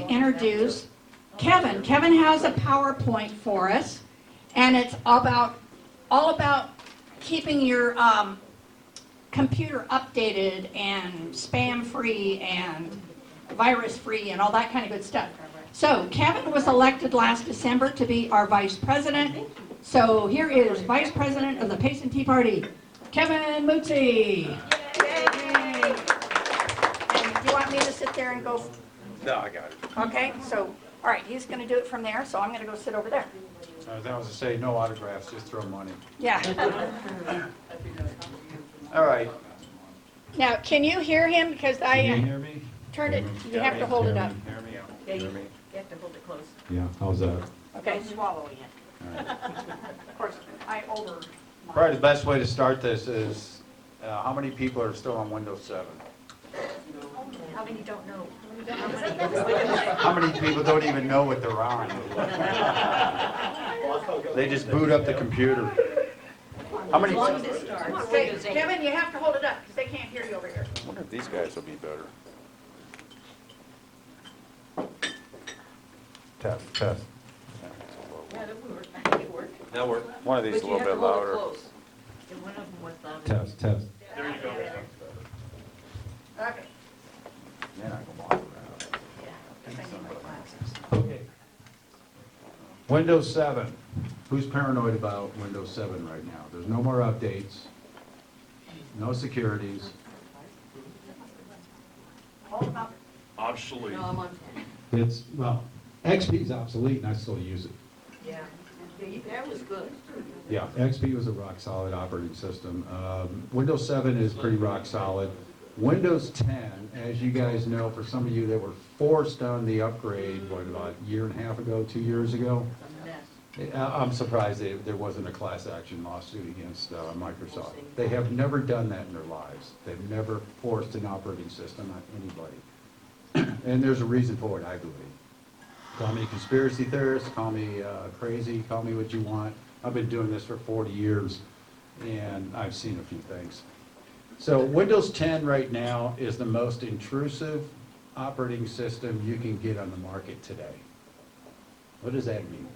to introduce Kevin. Kevin has a PowerPoint for us, and it's all about keeping your computer updated and spam-free and virus-free and all that kind of good stuff. So Kevin was elected last December to be our vice president. So here is Vice President of the Payson Tea Party, Kevin Mootsey. Yay. And do you want me to sit there and go? No, I got it. Okay, so, all right, he's going to do it from there, so I'm going to go sit over there. That was to say, no autographs, just throw money. Yeah. All right. Now, can you hear him? Because Can you I hear me? turned it, you have to hold it up. Hear me? Yeah, Hear me? you have to hold it close. Yeah, how's that? Okay, Swallowing it. of course, I over. Probably the best way to start this is, how many people are still on Windows 7? How many don't know? How many people don't even know what they're on? They just boot up the computer. How many? Okay, Kevin, you have to hold it up because they can't hear you over here. I wonder if these guys will be better. Test, test. Yeah, that would work. I think it worked. That work. One of these is a little bit louder. And one of them was louder. Test, test. Okay. Then I go walk around. Yeah. Okay. Windows 7. Who's paranoid about Windows 7 right now? There's no more updates, no securities. Obsolete. No, I'm on. It's, well, XP is obsolete and I still use it. Yeah. That was good. Yeah, XP was a rock solid operating system. Windows 7 is pretty rock solid. Windows 10, as you guys know, for some of you that were forced on the upgrade, what, about a year and a half ago, 2 years ago? A mess. I'm surprised there wasn't a class action lawsuit against Microsoft. They have never done that in their lives. They've never forced an operating system on anybody. And there's a reason for it, I believe. Call me a conspiracy theorist, call me crazy, call me what you want. I've been doing this for 40 years, and I've seen a few things. So Windows 10 right now is the most intrusive operating system you can get on the market today. What does that mean?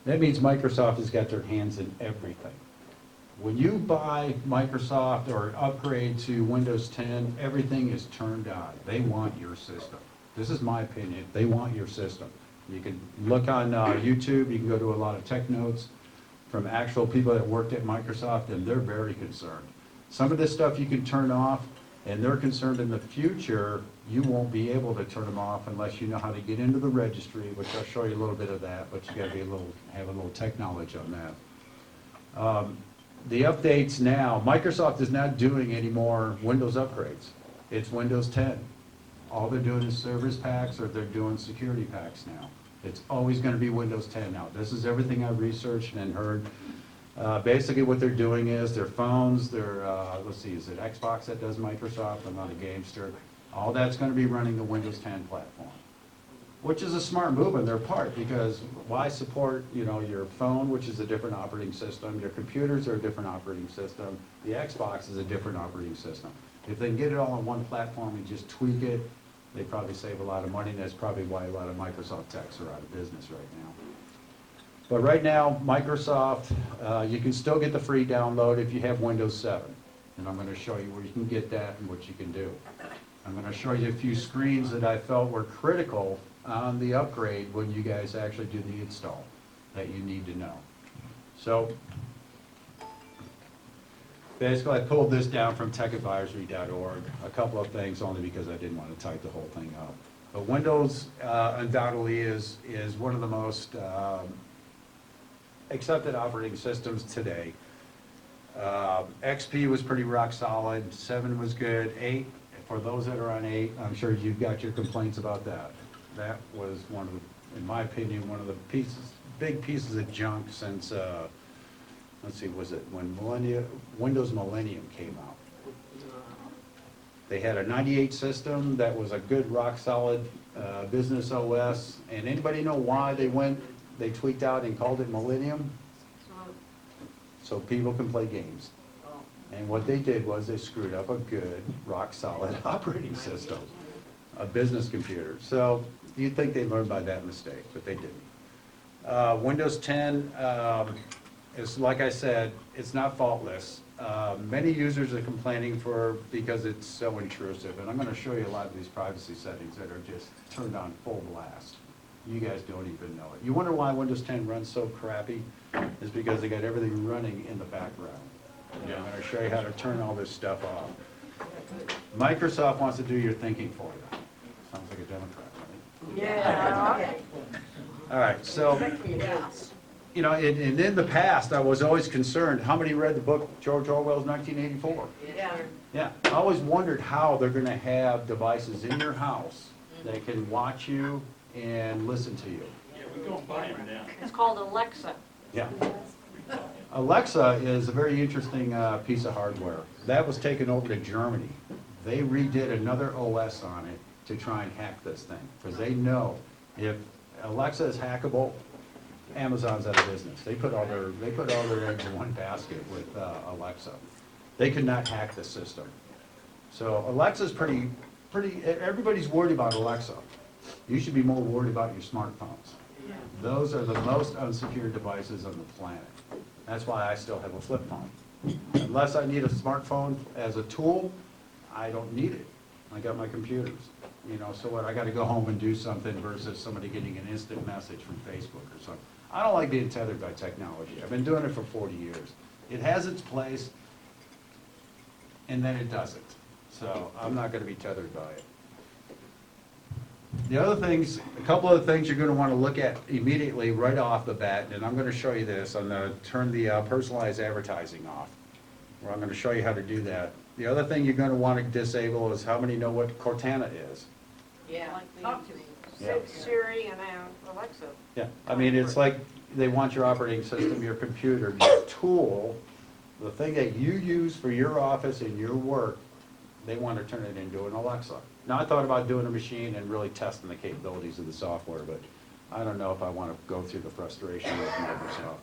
That means Microsoft has got their hands in everything. When you buy Microsoft or upgrade to Windows 10, everything is turned on. They want your system. This is my opinion. They want your system. You can look on YouTube. You can go to a lot of tech notes from actual people that worked at Microsoft, and they're very concerned. Some of this stuff you can turn off, and they're concerned in the future you won't be able to turn them off unless you know how to get into the registry, which I'll show you a little bit of that, but you got to have a little tech knowledge on that. The updates now, Microsoft is not doing any more Windows upgrades. It's Windows 10. All they're doing is service packs, or they're doing security packs now. It's always going to be Windows 10 now. This is everything I've researched and heard. Basically what they're doing is their phones, their, let's see, is it Xbox that does Microsoft? I'm not a gamester. All that's going to be running the Windows 10 platform, which is a smart move on their part, because why support, your phone, which is a different operating system, your computers are a different operating system, the Xbox is a different operating system. If they can get it all on one platform and just tweak it, they probably save a lot of money, and that's probably why a lot of Microsoft techs are out of business right now. But right now, Microsoft, you can still get the free download if you have Windows 7. And I'm going to show you where you can get that and what you can do. I'm going to show you a few screens that I felt were critical on the upgrade when you guys actually do the install that you need to know. So basically, I pulled this down from techadvisory.org. A couple of things, only because I didn't want to type the whole thing up. But Windows undoubtedly is one of the most accepted operating systems today. XP was pretty rock solid. 7 was good. 8, for those that are on 8, I'm sure you've got your complaints about that. That was one of the, in my opinion, one of the big pieces of junk since, let's see, was it when Windows Millennium came out? They had a 98 system that was a good rock solid business OS. And anybody know why they tweaked out and called it Millennium? So people can play games. And what they did was they screwed up a good rock solid operating system. a business computer. So you'd think they learned by that mistake, but they didn't. Windows 10 is, like I said, it's not faultless. Many users are complaining because it's so intrusive, and I'm going to show you a lot of these privacy settings that are just turned on full blast. You guys don't even know it. You wonder why Windows 10 runs so crappy? Is because they got everything running in the background. And I'm going to show you how to turn all this stuff off. Microsoft wants to do your thinking for you. Sounds like a Democrat, right? Yeah. All right, so, you know, and in the past, I was always concerned, how many read the book George Orwell's 1984? Yeah. Yeah, I always wondered how they're gonna have devices in your house that can watch you and listen to you. Yeah, we're gonna buy them now. It's called Alexa. Yeah. Alexa is a very interesting piece of hardware. That was taken over to Germany. They redid another OS on it to try and hack this thing, because they know if Alexa is hackable, Amazon's out of business. They put all their eggs in one basket with Alexa. They could not hack the system. So Alexa's pretty, everybody's worried about Alexa. You should be more worried about your smartphones. Those are the most unsecured devices on the planet. That's why I still have a flip phone. Unless I need a smartphone as a tool, I don't need it. I got my computers. You know, so what, I gotta go home and do something versus somebody getting an instant message from Facebook or something. I don't like being tethered by technology. I've been doing it for 40 years. It has its place, and then it doesn't. So I'm not gonna be tethered by it. The other things, a couple of things you're gonna wanna look at immediately right off the bat, and I'm gonna show you this. I'm gonna turn the personalized advertising off, where I'm gonna show you how to do that. The other thing you're gonna wanna disable is how many know what Cortana is? Yeah. Yeah. Siri and Alexa. Yeah, I mean, it's like they want your operating system, your computer, your tool, the thing that you use for your office and your work, they want to turn it into an Alexa. Now, I thought about doing a machine and really testing the capabilities of the software, but I don't know if I want to go through the frustration with Microsoft.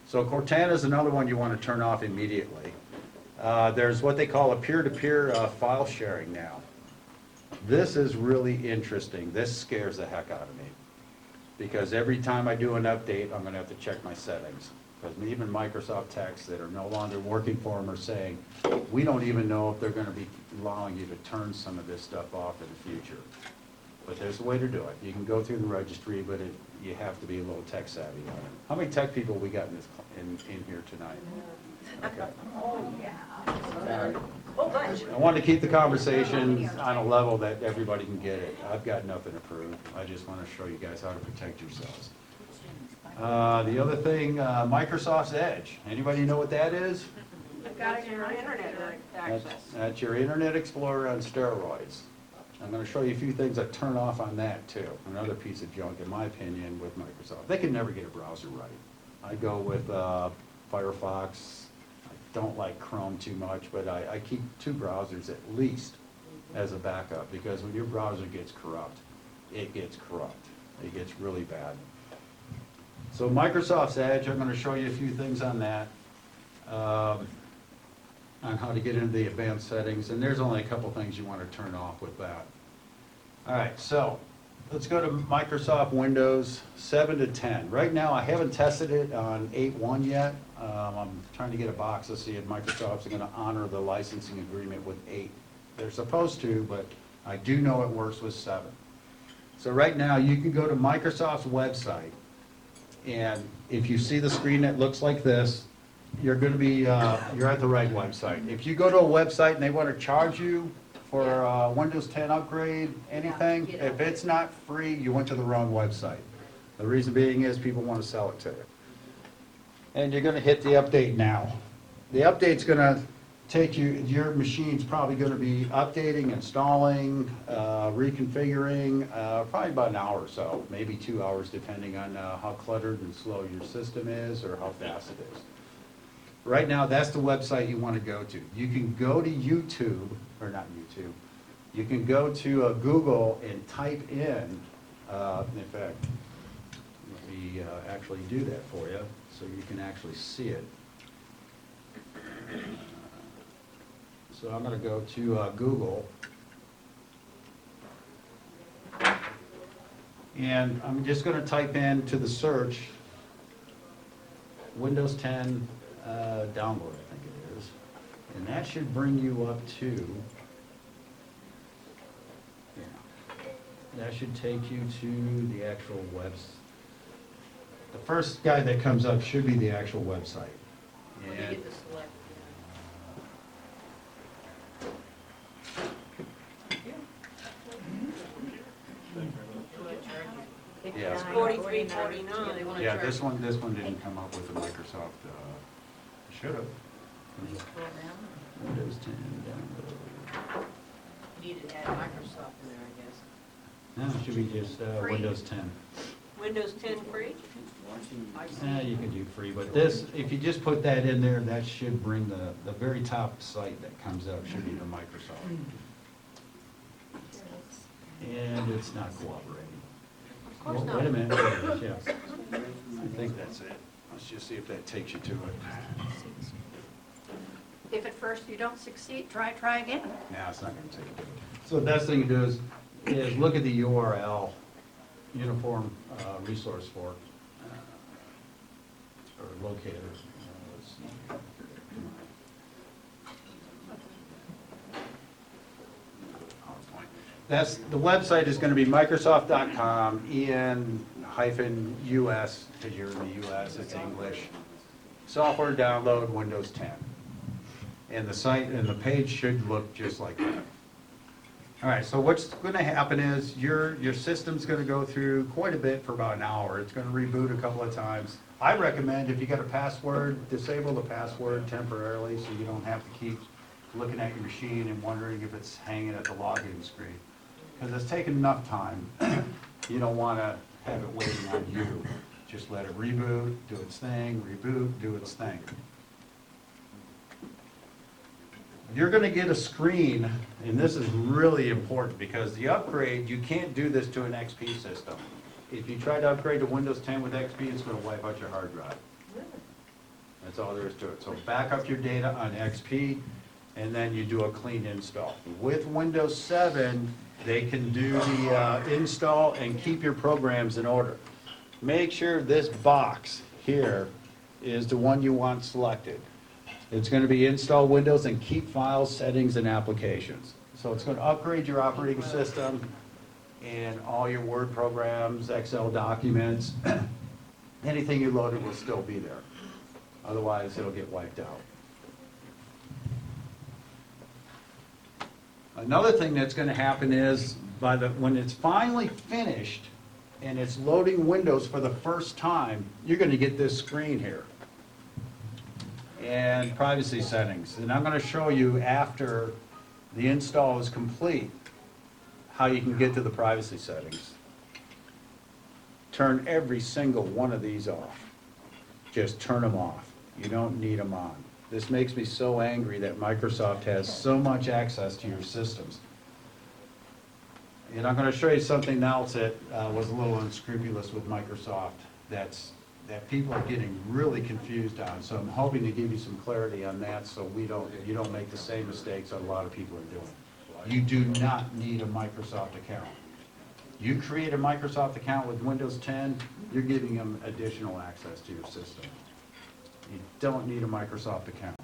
So Cortana is another one you want to turn off immediately. There's what they call a peer-to-peer file sharing now. This is really interesting. This scares the heck out of me. Because every time I do an update, I'm going to have to check my settings. Because even Microsoft techs that are no longer working for them are saying, we don't even know if they're going to be allowing you to turn some of this stuff off in the future. But there's a way to do it. You can go through the registry, but you have to be a little tech savvy on it. How many tech people we got in here tonight? Okay. Oh, yeah. I want to keep the conversation on a level that everybody can get it. I've got nothing to prove. I just want to show you guys how to protect yourselves. The other thing, Microsoft's Edge. Anybody know what that is? I've got your internet access. That's your Internet Explorer on steroids. I'm going to show you a few things that turn off on that too. Another piece of junk, in my opinion, with Microsoft. They can never get a browser right. I go with Firefox. I don't like Chrome too much, but I keep 2 browsers at least as a backup, because when your browser gets corrupt, it gets corrupt. It gets really bad. So Microsoft's Edge, I'm going to show you a few things on that, on how to get into the advanced settings, and there's only a couple things you want to turn off with that. All right, so let's go to Microsoft Windows 7 to 10. Right now, I haven't tested it on 8.1 yet. I'm trying to get a box to see if Microsoft's going to honor the licensing agreement with 8. They're supposed to, but I do know it works with 7. So right now, you can go to Microsoft's website, and if you see the screen that looks like this, you're going to be, you're at the right website. If you go to a website and they want to charge you for a Windows 10 upgrade, anything, if it's not free, you went to the wrong website. The reason being is people want to sell it to you. And you're going to hit the update now. The update's going to take you, your machine's probably going to be updating, installing, reconfiguring, probably about an hour or so, maybe 2 hours, depending on how cluttered and slow your system is or how fast it is. Right now, that's the website you want to go to. You can go to YouTube, or not YouTube, you can go to Google and type in fact, let me actually do that for you so you can actually see it. So I'm going to go to Google. And I'm just gonna type in to the search, Windows 10 download, I think it is. And that should bring you up to, that should take you to the actual the first guy that comes up should be the actual website. When you And get to select. Yeah. It's 43.49. They wanna yeah, charge. this one didn't come up with the Microsoft, should have. You scroll down. Windows 10 download. You need to add Microsoft in there, I guess. No, it should be just Free. Windows 10. Windows 10 free? You can do free, but this, if you just put that in there, that should bring the very top site that comes up should be the Microsoft. And it's not cooperating. Of course Well, not. wait a minute, there it is, yes. I think that's it. Let's just see if that takes you to it. If at first you don't succeed, try again. Nah, it's not gonna take you to it. So the best thing to do is look at the URL, Uniform Resource Fork, or locator. Let's see. PowerPoint. That's, the website is gonna be Microsoft.com, EN-US, because you're in the US, it's English. Software download, Windows 10. And the site and the page should look just like that. All right, so what's gonna happen is your system's gonna go through quite a bit for about an hour. It's gonna reboot a couple of times. I recommend if you got a password, disable the password temporarily so you don't have to keep looking at your machine and wondering if it's hanging at the login screen. Because it's taken enough time. You don't wanna have it waiting on you. Just let it reboot, do its thing, reboot, do its thing. You're gonna get a screen, and this is really important, because the upgrade, you can't do this to an XP system. If you try to upgrade to Windows 10 with XP, it's gonna wipe out your hard drive. That's all there is to it. So back up your data on XP, and then you do a clean install. With Windows 7, they can do the install and keep your programs in order. Make sure this box here is the one you want selected. It's going to be install Windows and keep files, settings, and applications. So it's going to upgrade your operating system and all your Word programs, Excel documents. Anything you loaded will still be there. Otherwise, it'll get wiped out. Another thing that's going to happen is when it's finally finished and it's loading Windows for the first time, you're going to get this screen here. And privacy settings. And I'm going to show you after the install is complete how you can get to the privacy settings. Turn every single one of these off. Just turn them off. You don't need them on. This makes me so angry that Microsoft has so much access to your systems. And I'm going to show you something else that was a little unscrupulous with Microsoft that people are getting really confused on. So I'm hoping to give you some clarity on that so you don't make the same mistakes that a lot of people are doing. You do not need a Microsoft account. You create a Microsoft account with Windows 10, you're giving them additional access to your system. You don't need a Microsoft account.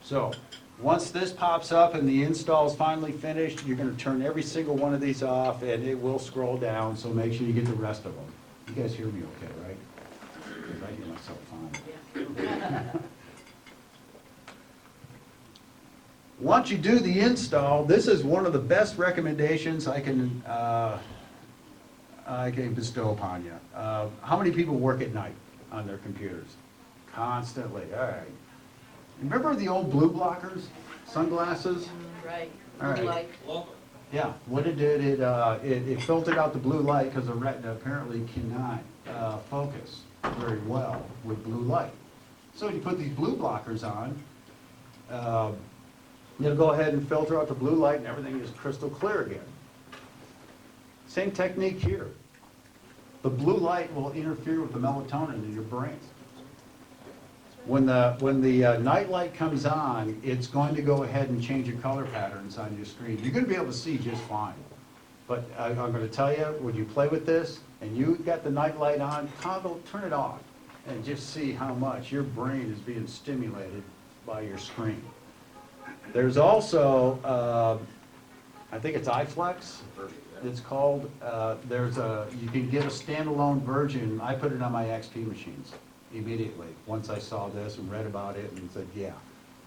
So once this pops up and the install is finally finished, you're going to turn every single one of these off and it will scroll down, so make sure you get the rest of them. You guys hear me okay, right? Because I hear myself fine. Once you do the install, this is one of the best recommendations I can bestow upon you. How many people work at night on their computers? Constantly, all right. Remember the old blue blockers, sunglasses? Right. All right. Like, Yeah, what it did, it filtered out the blue light because the retina apparently cannot focus very well with blue light. So you put these blue blockers on, it'll go ahead and filter out the blue light and everything is crystal clear again. Same technique here. The blue light will interfere with the melatonin in your brain. When the nightlight comes on, it's going to go ahead and change your color patterns on your screen. You're going to be able to see just fine. But I'm gonna tell you, when you play with this, and you got the Nightlight on, toggle, turn it off, and just see how much your brain is being stimulated by your screen. There's also, I think it's iFlex, it's called. You can get a standalone version. I put it on my XP machines immediately, once I saw this and read about it and said, yeah,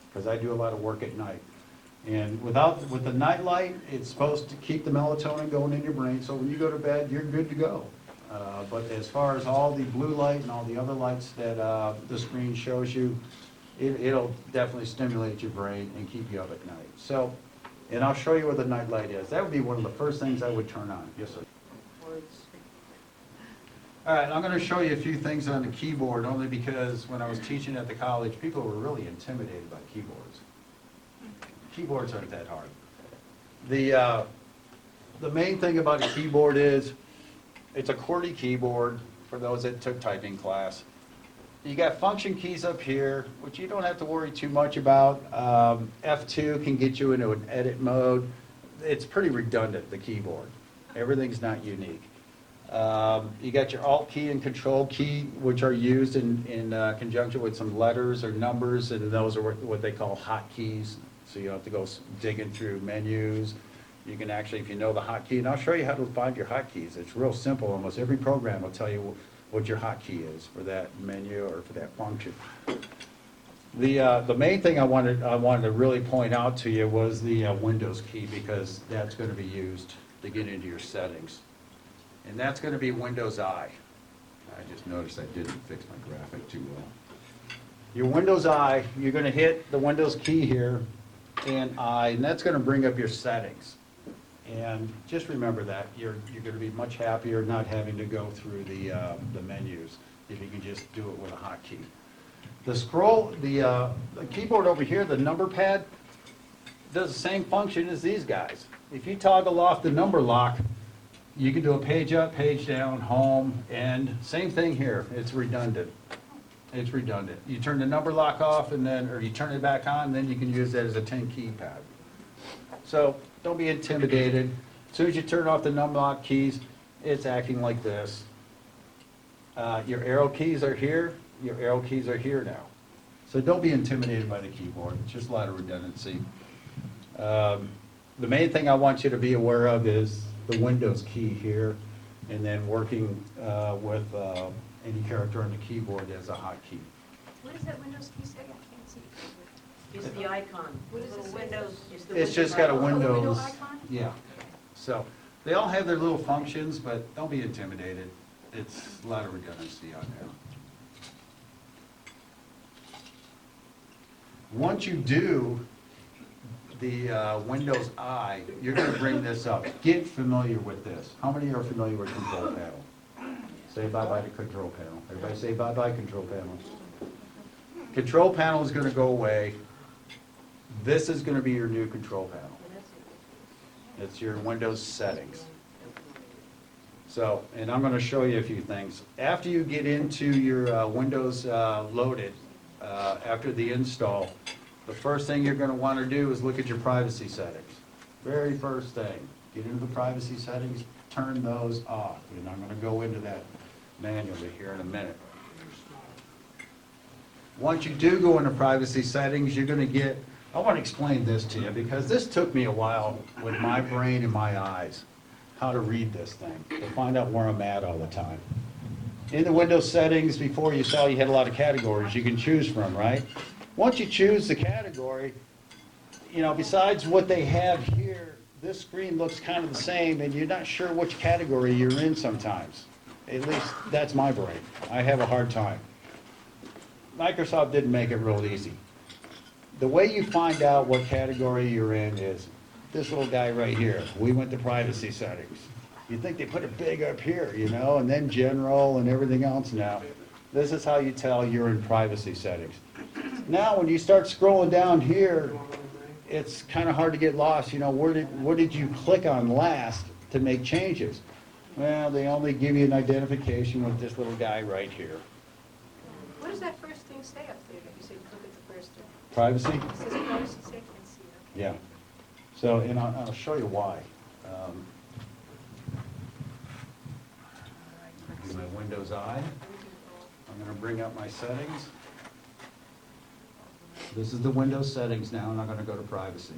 because I do a lot of work at night. And with the Nightlight, it's supposed to keep the melatonin going in your brain, so when you go to bed, you're good to go. But as far as all the blue light and all the other lights that the screen shows you, it'll definitely stimulate your brain and keep you up at night. So, and I'll show you what the Nightlight is. That would be one of the first things I would turn on. Yes, sir. All right, I'm going to show you a few things on the keyboard, only because when I was teaching at the college, people were really intimidated by keyboards. Keyboards aren't that hard. The main thing about a keyboard is it's a QWERTY keyboard for those that took typing class. You got function keys up here, which you don't have to worry too much about. F2 can get you into an edit mode. It's pretty redundant, the keyboard. Everything's not unique. You got your Alt key and Control key, which are used in conjunction with some letters or numbers, and those are what they call hotkeys. So you don't have to go digging through menus. You can actually, if you know the hotkey, and I'll show you how to find your hotkeys. It's real simple. Almost every program will tell you what your hotkey is for that menu or for that function. The main thing I wanted to really point out to you was the Windows key, because that's going to be used to get into your settings. And that's going to be Windows I. I just noticed I didn't fix my graphic too well. Your Windows I, you're going to hit the Windows key here and I, and that's going to bring up your settings. And just remember that you're going to be much happier not having to go through the menus if you can just do it with a hotkey. The keyboard over here, the number pad, does the same function as these guys. If you toggle off the number lock, you can do a page up, page down, home, end. Same thing here. It's redundant. It's redundant. You turn the number lock off, and then, or you turn it back on, and then you can use that as a 10 keypad. So don't be intimidated. As soon as you turn off the number lock keys, it's acting like this. Your arrow keys are here. Your arrow keys are here now. So don't be intimidated by the keyboard. It's just a lot of redundancy. The main thing I want you to be aware of is the Windows key here, and then working with any character on the keyboard as a hotkey. What does that Windows key say? I can't see it. It's the icon. What does it Little say? Windows. the It's just got a icon. window Windows. icon? Yeah. So they all have their little functions, but don't be intimidated. It's a lot of redundancy on there. Once you do the Windows I, you're going to bring this up. Get familiar with this. How many are familiar with Control Panel? Say bye-bye to Control Panel. Everybody say bye-bye, Control Panel. Control Panel is going to go away. This is going to be your new Control Panel. It's your Windows settings. So, and I'm going to show you a few things. After you get into your Windows loaded, after the install, the first thing you're going to want to do is look at your privacy settings. Very first thing, get into the privacy settings, turn those off. And I'm going to go into that manually here in a minute. Once you do go into privacy settings, you're going to get, I want to explain this to you because this took me a while with my brain and my eyes, how to read this thing, to find out where I'm at all the time. In the Windows settings, before you saw you had a lot of categories you can choose from, right? Once you choose the category, you know, besides what they have here, this screen looks kind of the same and you're not sure which category you're in sometimes. At least that's my brain. I have a hard time. Microsoft didn't make it real easy. The way you find out what category you're in is this little guy right here. We went to privacy settings. You'd think they put it big up here, you know, and then general and everything else now. This is how you tell you're in privacy settings. Now, when you start scrolling down here, it's kind of hard to get lost. You know, what did you click on last to make changes? Well, they only give you an identification with this little guy right here. What does that first thing say up there that you say look at the first thing? Privacy? It says privacy, say, I can't see it. Yeah. So, and I'll show you why. my Windows eye. I'm gonna bring up my settings. This is the Windows settings now, and I'm gonna go to privacy.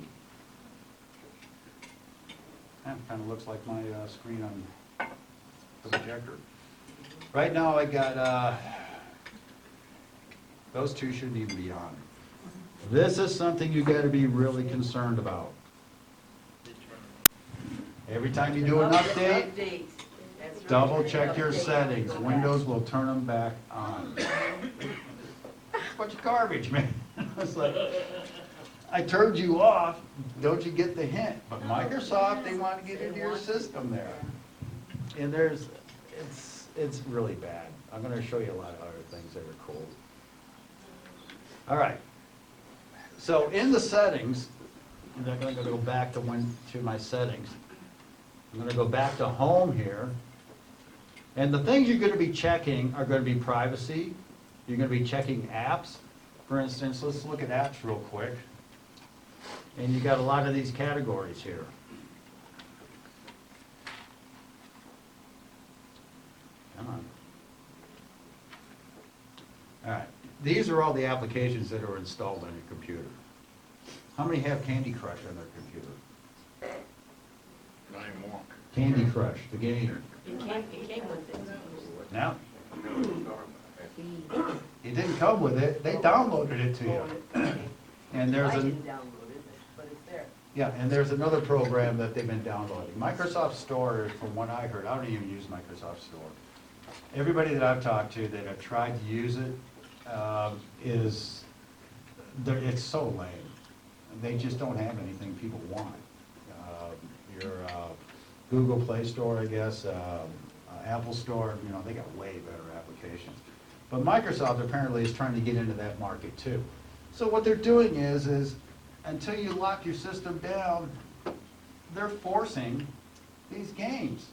That kind of looks like my screen on the projector. Right now I got, those two shouldn't even be on. This is something you gotta be really concerned about. Every time you do an update, That's right. double check your settings. Windows will turn them back on. Bunch of garbage, man. It's like, I turned you off, don't you get the hint? But Microsoft, they want to get into your system there. And it's really bad. I'm gonna show you a lot of other things that are cool. All right. So in the settings, and I'm gonna go back to my settings. I'm gonna go back to home here. And the things you're gonna be checking are gonna be privacy. You're gonna be checking apps. For instance, let's look at apps real quick. And you got a lot of these categories here. Come on. All right, these are all the applications that are installed on your computer. How many have Candy Crush on their computer? Not anymore. Candy Crush, the game. It came with it. Now, it didn't come with it, they downloaded it to you. And there's I a, didn't download it, but it's there. yeah, and there's another program that they've been downloading. Microsoft Store, from what I heard, I don't even use Microsoft Store. Everybody that I've talked to that have tried to use it, it's so lame. They just don't have anything people want. Your Google Play Store, I guess, Apple Store, you know, they got way better applications. But Microsoft apparently is trying to get into that market too. So what they're doing is until you lock your system down, they're forcing these games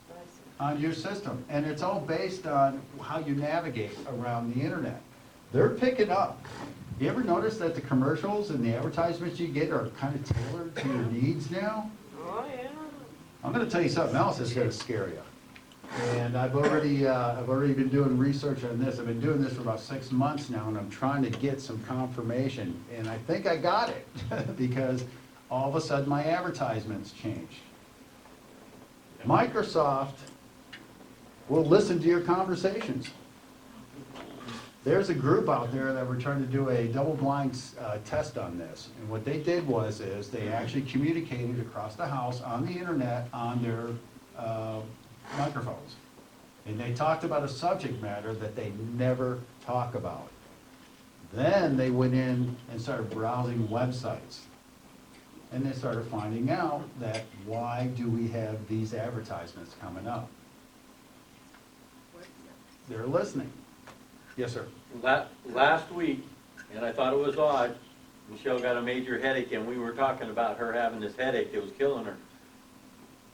on your system. And it's all based on how you navigate around the internet. They're picking up. You ever notice that the commercials and the advertisements you get are kind of tailored to your needs now? Oh, yeah. I'm gonna tell you something else that's gonna scare you. And I've already been doing research on this. I've been doing this for about 6 months now, and I'm trying to get some confirmation. And I think I got it, because all of a sudden my advertisements changed. Microsoft will listen to your conversations. There's a group out there that were trying to do a double-blind test on this. And what they did was they actually communicated across the house on the internet on their microphones. And they talked about a subject matter that they never talk about. Then they went in and started browsing websites. And they started finding out that why do we have these advertisements coming up? They're listening. Yes, sir. Last week, and I thought it was odd, Michelle got a major headache, and we were talking about her having this headache that was killing her.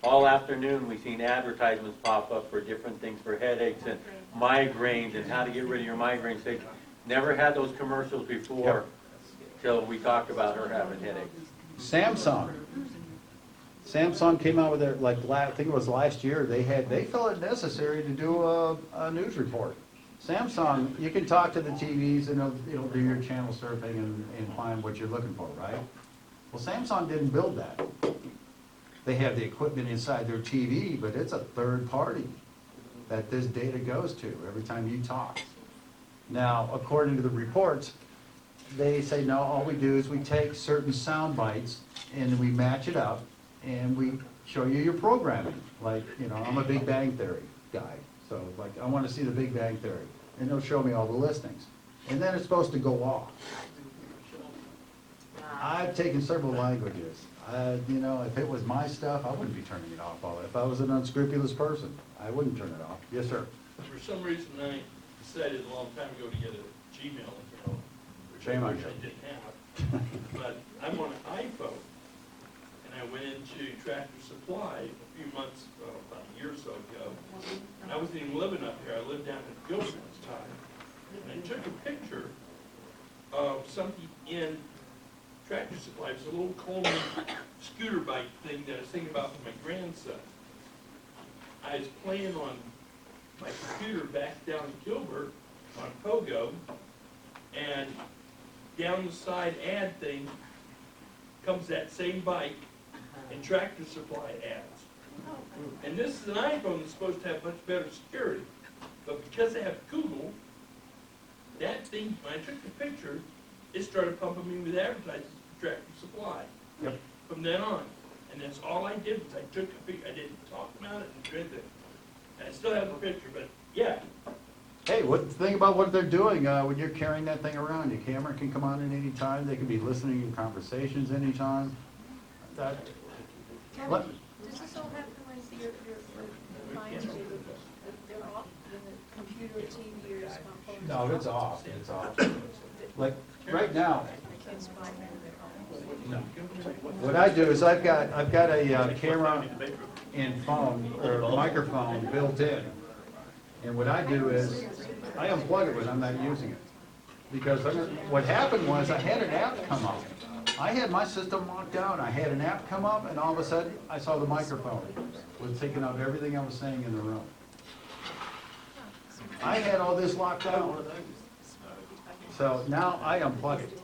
All afternoon, we seen advertisements pop up for different things, for headaches and migraines and how to get rid of your migraines. They never had those commercials before, till we talked about her having headaches. Samsung came out with their, I think it was last year, they felt it necessary to do a news report. Samsung, you can talk to the TVs and it'll do your channel surfing and find what you're looking for, right? Well, Samsung didn't build that. They have the equipment inside their TV, but it's a third party that this data goes to every time you talk. Now, according to the reports, they say, no, all we do is we take certain sound bites and we match it up and we show you your programming. Like, I'm a Big Bang Theory guy, so I want to see the Big Bang Theory. And they'll show me all the listings. And then it's supposed to go off. I've taken several languages. If it was my stuff, I wouldn't be turning it off. If I was an unscrupulous person, I wouldn't turn it off. Yes, sir. For some reason, I decided a long time ago to get a Gmail account, which Shame I on wish you. I didn't have. But I'm on an iPhone, and I went into Tractor Supply a few months, about a year or so ago. And I wasn't even living up here. I lived down in Gilbert at the time. And I took a picture of something in Tractor Supply. It was a little Coleman scooter bike thing that I was thinking about for my grandson. I was playing on my computer back down in Gilbert on Pogo, and down the side ad thing comes that same bike and Tractor Supply ads. And this is an iPhone that's supposed to have much better security, but because I have Google, that thing, when I took the picture, it started pumping me with advertisements for Tractor Supply. Yep. From then on, and that's all I did was I took a picture, I didn't talk about it and do anything. And I still have the picture, but yeah, Hey, think about what they're doing, when you're carrying that thing around, your camera can come on at any time, they can be listening to your conversations anytime. That, what? Kevin, does this all happen when your clients, they're off, when the computer, TV, or smartphone? No, it's off, it's off. Like, right now, I can't spy them in their home. what I do is I've got a camera and phone, or microphone built in. And what I do is, I unplug it when I'm not using it. Because what happened was, I had an app come up. I had my system locked down, I had an app come up, and all of a sudden, I saw the microphone was taking up everything I was saying in the room. I had all this locked down. So now I unplug it.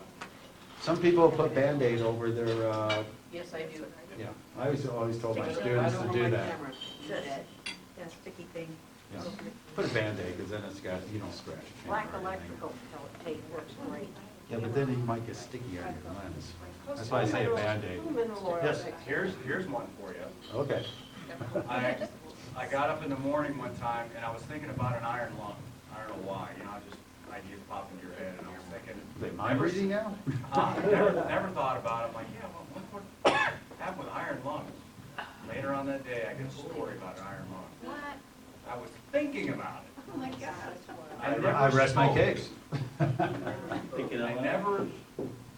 Some people put Band-Aid over their, Yes, I do. yeah, I always told my students to do that. That sticky thing. Yeah. Put a Band-Aid, because then it's got, you don't scratch the camera Black or anything. electrical pellet tape works great. Yeah, but then you might get sticky on your lens. That's why I say a Band-Aid. Mineral oil. Yes. Here's one for you. Okay. I got up in the morning one time and I was thinking about an iron lung. I don't know why, just ideas pop into your head and I was thinking. Is it mind reading now? Never thought about it. I'm like, yeah, well, what happened with iron lungs? Later on that day, I get a story about an iron lung. What? I was thinking about it. Oh, my God. I rest my case. Thinking I out loud. never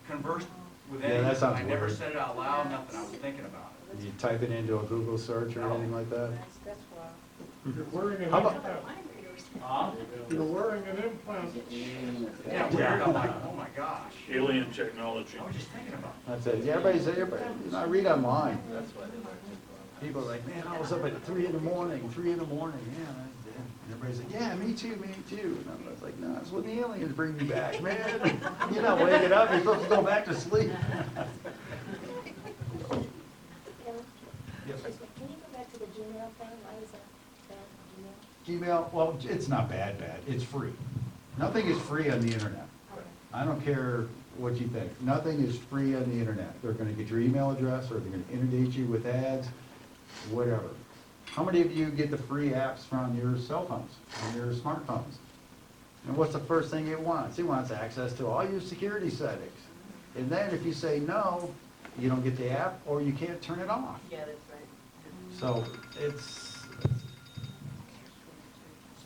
conversed with Yeah, anyone. that sounds I never weird. said it out loud, nothing. I was thinking about it. You type it into a Google search or anything like that? That's wild. You're wearing an How about- implant. Mind readers. You're wearing an implant. Yeah, weird. I'm like, oh my gosh. alien technology. I was just thinking about it. That's it. Yeah, everybody, I read online. People are like, man, I was up at 3 in the morning, yeah. And everybody's like, yeah, me too. And I was like, no, it's when the aliens bring you back, man. You're not waking up, you're supposed to go back to sleep. Yes. Can you go back to the Gmail thing? Why is that bad, Gmail? Gmail, well, it's not bad, it's free. Nothing is free on the internet. I don't care what you think, nothing is free on the internet. They're gonna get your email address, or they're gonna inundate you with ads, whatever. How many of you get the free apps from your cell phones, on your smartphones? And what's the first thing it wants? It wants access to all your security settings. And then if you say no, you don't get the app, or you can't turn it off. Yeah, that's right. So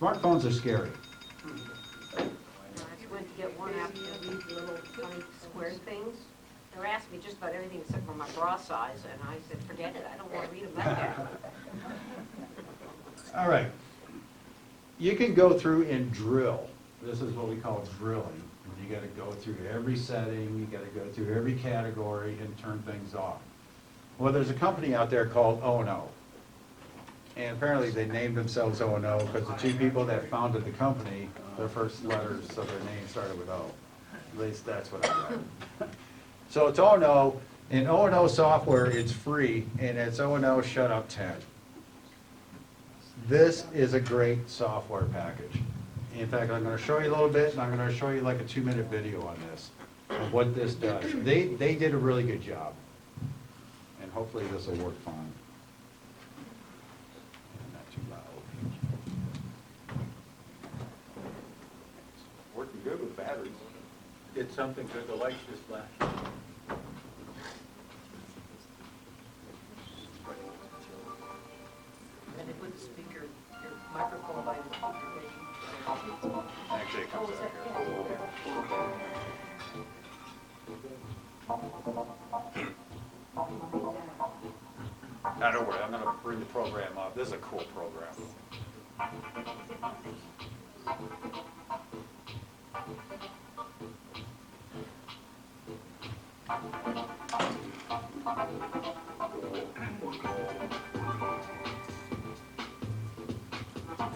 smartphones are scary. I just went to get one after these little funny square things. They were asking me just about everything except for my bra size, and I said, forget it, I don't want to read them that way. All right. You can go through and drill. This is what we call drilling. You gotta go through every setting, you gotta go through every category and turn things off. Well, there's a company out there called Onl. And apparently they named themselves O&O because the two people that founded the company, their first letters of their name started with O. At least that's what I read. So it's O&O, and Onl Software, it's free, and it's Onl Shut Up 10. This is a great software package. In fact, I'm going to show you a little bit, and I'm going to show you like a 2-minute video on this, of what this does. They did a really good job, and hopefully this will work fine. And not too loud. Working good with batteries. Did something good, the lights just flashed. And they put the speaker, your microphone by the speaker, maybe. Actually, it comes out here. Now, don't worry, I'm going to bring the program up. This is a cool program.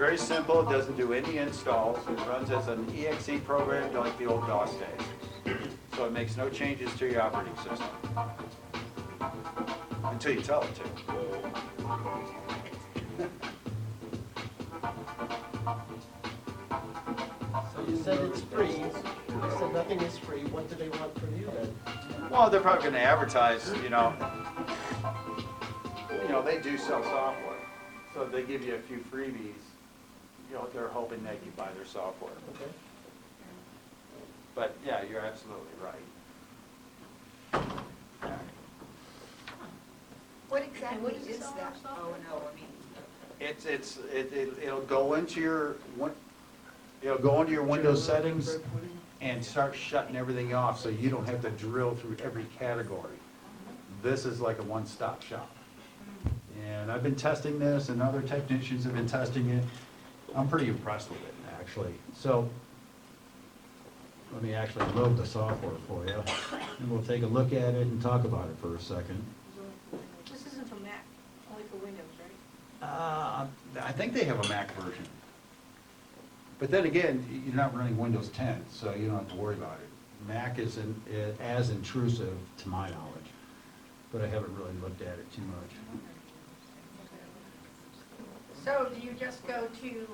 Very simple, it doesn't do any installs, it runs as an EXE program like the old DOS days. So it makes no changes to your operating system. Until you tell it to. So you said it's free, you said nothing is free, what do they want from you then? Well, they're probably gonna advertise, they do sell software. So if they give you a few freebies, they're hoping that you buy their software. Okay. But yeah, you're absolutely right. What exactly is that? that? Oh, no, I mean. It'll go into your Windows settings and start shutting everything off so you don't have to drill through every category. This is like a one-stop shop. And I've been testing this and other technicians have been testing it. I'm pretty impressed with it, actually. So let me actually load the software for you. And we'll take a look at it and talk about it for a second. This isn't for Mac, only for Windows, right? I think they have a Mac version. But then again, you're not running Windows 10, so you don't have to worry about it. Mac isn't as intrusive, to my knowledge, but I haven't really looked at it too much. So do you just go to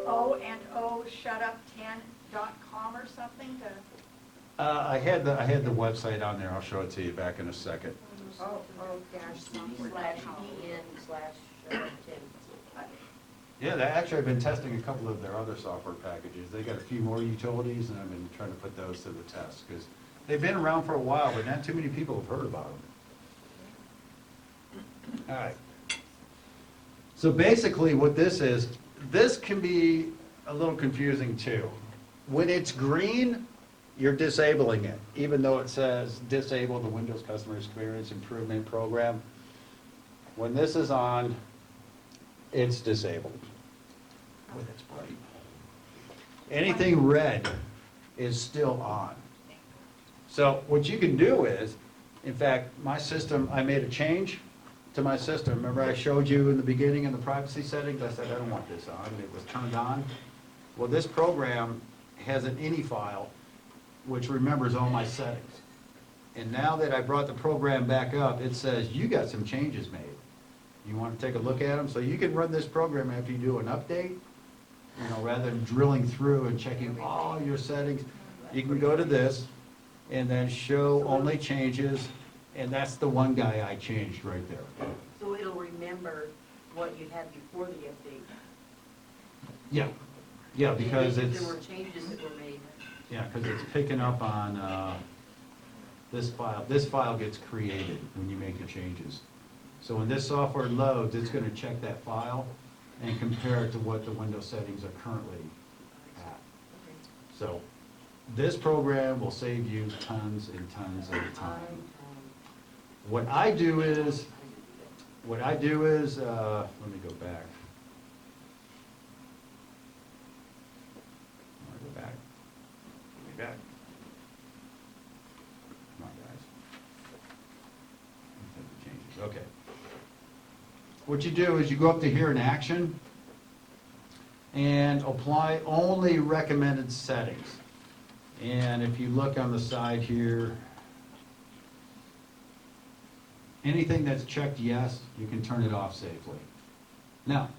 oshutup10.com or something to? I had the website on there. I'll show it to you back in a second. O-dash/en/10. Yeah, actually, I've been testing a couple of their other software packages. They got a few more utilities, and I've been trying to put those to the test because they've been around for a while, but not too many people have heard about them. All right. So basically what this can be a little confusing too. When it's green, you're disabling it, even though it says disable the Windows Customer Experience Improvement Program. When this is on, it's disabled when it's bright. Anything red is still on. So what you can do is, in fact, my system, I made a change to my system. Remember I showed you in the beginning in the privacy settings, I said I don't want this on, and it was turned on. Well, this program has an ini file which remembers all my settings. And now that I brought the program back up, it says you got some changes made. You want to take a look at them? So you can run this program after you do an update, rather than drilling through and checking all your settings. You can go to this and then show only changes, and that's the one guy I changed right there. So it'll remember what you had before the update. Yeah, because If it's, there were changes that were made. because it's picking up on this file. This file gets created when you make the changes. So when this software loads, it's going to check that file and compare it to what the Windows settings are currently at. So this program will save you tons and tons of time. What I do is, let me go back. Back. Come on, guys. Changes. Okay. What you do is you go up to here in action and apply only recommended settings. And if you look on the side here, anything that's checked yes, you can turn it off safely. Now,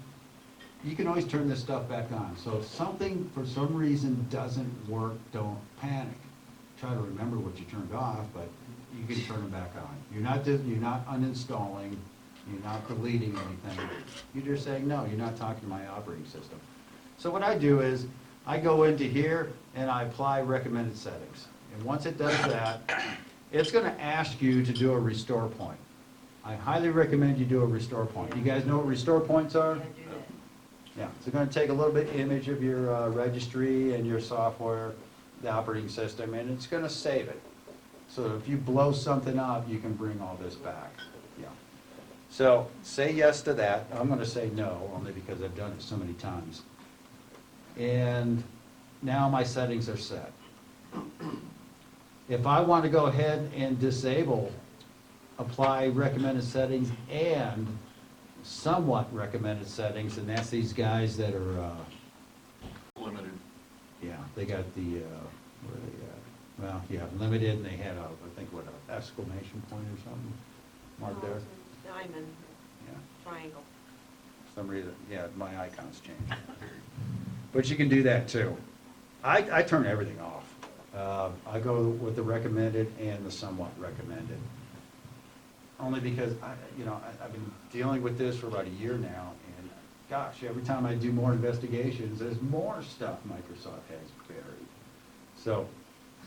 you can always turn this stuff back on. So if something for some reason doesn't work, don't panic. Try to remember what you turned off, but you can turn them back on. You're not uninstalling, you're not deleting anything. You're just saying, no, you're not talking to my operating system. So what I do is, I go into here and I apply recommended settings. And once it does that, it's going to ask you to do a restore point. I highly recommend you do a restore point. You guys know what restore points are? Yeah, so it's going to take a little bit image of your registry and your software, the operating system, and it's going to save it. So if you blow something up, you can bring all this back. Yeah. So say yes to that. I'm going to say no, only because I've done it so many times. And now my settings are set. If I want to go ahead and disable, apply recommended settings and somewhat recommended settings, and that's these guys that are, Limited. yeah, they got the, where are they at? Well, yeah, limited, and they had a, I think, what, a exclamation point or something marked there? Diamond, Yeah, triangle. for some reason, yeah, my icon's changed. But you can do that too. I turn everything off. I go with the recommended and the somewhat recommended. Only because I've been dealing with this for about a year now, and gosh, every time I do more investigations, there's more stuff Microsoft has buried. So,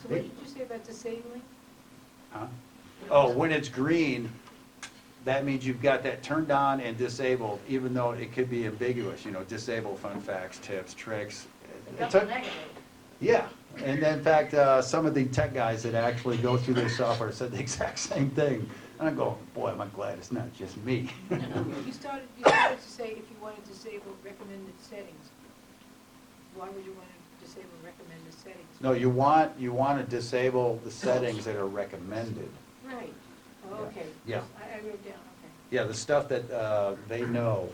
So what did you say about disabling? huh? Oh, when it's green, that means you've got that turned on and disabled, even though it could be ambiguous, disable fun facts, tips, tricks. Double negative. Yeah, and in fact, some of the tech guys that actually go through their software said the exact same thing. And I'm going, boy, am I glad it's not just me. You started to say if you want to disable recommended settings. Why would you want to disable recommended settings? No, you want to disable the settings that are recommended. Right, oh, okay. Yeah. I wrote down, okay. Yeah, the stuff that they know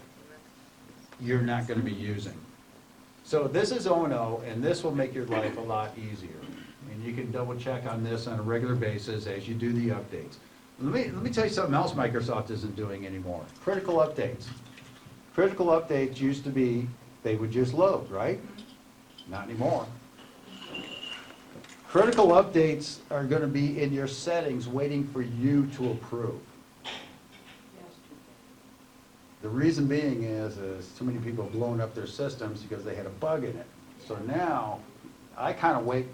you're not going to be using. So this is O&O, and this will make your life a lot easier. And you can double check on this on a regular basis as you do the updates. Let me tell you something else Microsoft isn't doing anymore. Critical updates. Critical updates used to be, they would just load, right? Not anymore. Critical updates are going to be in your settings waiting for you to approve. The reason being is too many people have blown up their systems because they had a bug in it. So now, I kind of wait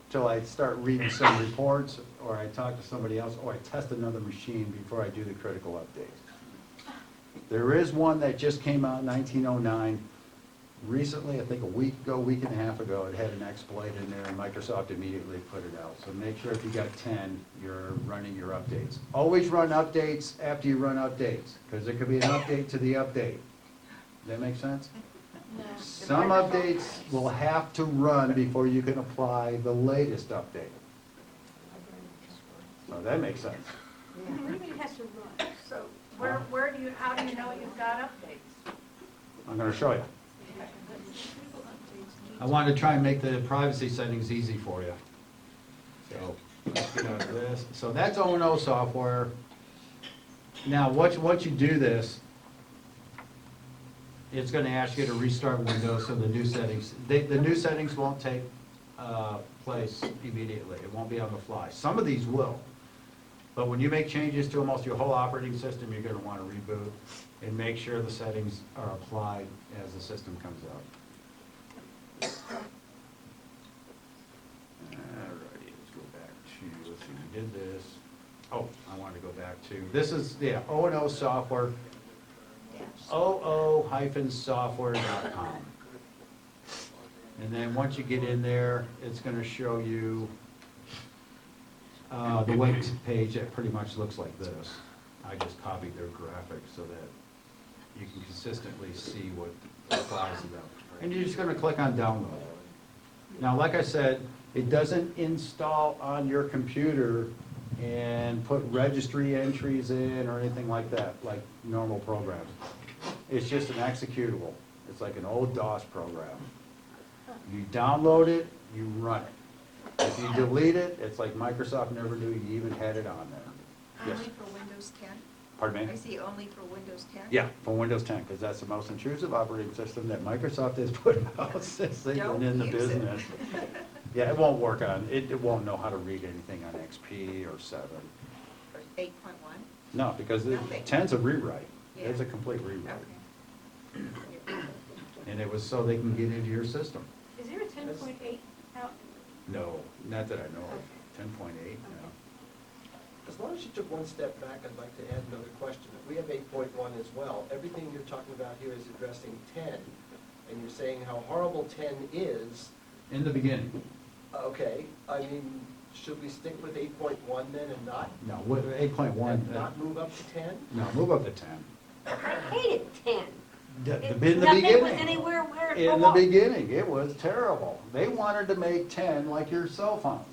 till I start reading some reports, or I talk to somebody else, or I test another machine before I do the critical updates. There is one that just came out in 1909. Recently, I think a week and a half ago, it had an exploit in there, and Microsoft immediately put it out. So make sure if you got 10, you're running your updates. Always run updates after you run updates, because there could be an update to the update. Does that make sense? No. Some updates will have to run before you can apply the latest update. So that makes sense. What do you mean it has to run? So how do you know you've got updates? I'm going to show you. I wanted to try and make the privacy settings easy for you. So let's get out of this. So that's O&O software. Now, once you do this, it's going to ask you to restart Windows, so the new settings, the new settings won't take place immediately. It won't be on the fly. Some of these will. But when you make changes to almost your whole operating system, you're going to want to reboot and make sure the settings are applied as the system comes up. Alrighty, let's go back to, let's see, we did this. Oh, I want to go back to, this is, yeah, O&O software, oo-software.com. And then once you get in there, it's going to show you the web page that pretty much looks like this. I just copied their graphics so that you can consistently see what applies to them. And you're just going to click on download. Now, like I said, it doesn't install on your computer and put registry entries in or anything like that, like normal programs. It's just an executable. It's like an old DOS program. You download it, you run it. If you delete it, it's like Microsoft never knew you even had it on there. Yes. Only for Windows 10? Pardon me? I see only for Windows 10? Yeah, for Windows 10, because that's the most intrusive operating system that Microsoft has put out since they've been in the Don't use it. business. Yeah, it won't work on, it won't know how to read anything on XP or 7. Or 8.1? No, because Nothing. 10's a rewrite. Yeah. It's a complete rewrite. Okay. And it was so they can get into your system. Is there a 10.8 out? No, not that I know of. 10.8, no. As long as you took one step back, I'd like to add another question. If we have 8.1 as well, everything you're talking about here is addressing 10, and you're saying how horrible 10 is. In the beginning. Okay, I mean, should we stick with 8.1 then and not, No, 8.1. and not move up to 10? No, move up to 10. I hated 10. In the Nothing was beginning. anywhere where it In the belonged. beginning, it was terrible. They wanted to make 10 like your cell phones.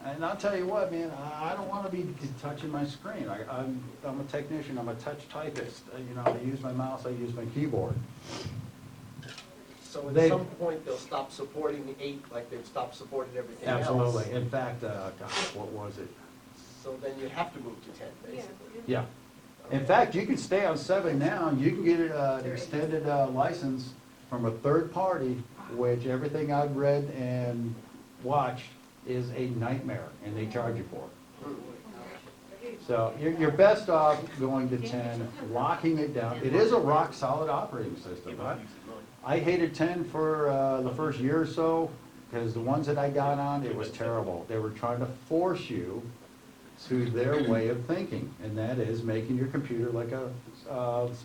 And I'll tell you what, man, I don't wanna be touching my screen. I'm a technician, I'm a touch typist. You know, I use my mouse, I use my keyboard. So They- at some point, they'll stop supporting 8 like they've stopped supporting everything else. Absolutely. In fact, gosh, what was it? So then you have to move to 10, basically. Yeah. In fact, you can stay on 7 now, and you can get an extended license from a third party, which everything I've read and watched is a nightmare, and they charge you for it. So you're best off going to 10, locking it down. It is a rock-solid operating system. I hated 10 for the first year or so, because the ones that I got on, it was terrible. They were trying to force you to their way of thinking, and that is making your computer like a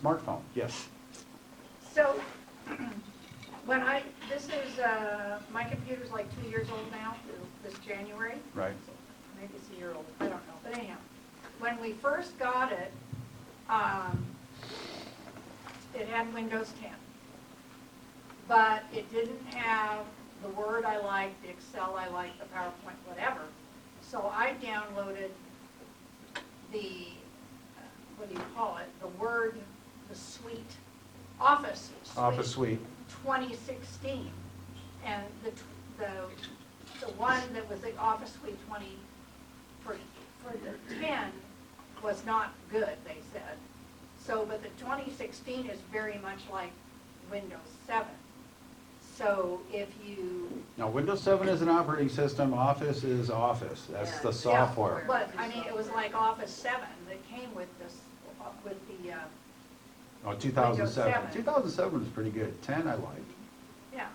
smartphone. Yes. So, my computer's like 2 years old now, this January. Right. Maybe it's a year old, I don't know, but anyhow, when we first got it, it had Windows 10. But it didn't have the Word I liked, the Excel I liked, the PowerPoint, whatever. So I downloaded the, what do you call it, the Word, the suite, Office Suite. Office Suite. 2016. And the one that was the Office Suite 20, for the 10 was not good, they said. So, but the 2016 is very much like Windows 7. So if you... Now, Windows 7 is an operating system, Office is Office, that's the software. Yeah, but, I mean, it was like Office 7 that came with this, with the, Oh, 2007. Windows 7. 2007 was pretty good. 10 I liked. yeah.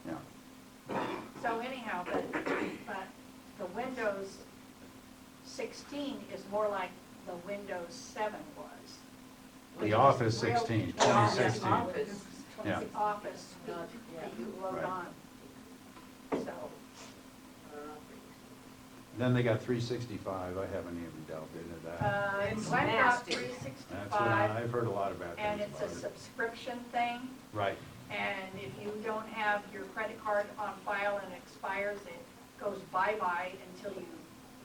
Yeah. So anyhow, but the Windows 16 is more like the Windows 7 was. The Which Office is real- 16, the Office 2016. Office, Yeah. the Office suite that you load Right. on. So, Then they got 365. I haven't even delved into that. It's Glenn got nasty. That's what 365, I've heard a lot about and things it's a about it. subscription thing. Right. And if you don't have your credit card on file and it expires, it goes bye-bye until you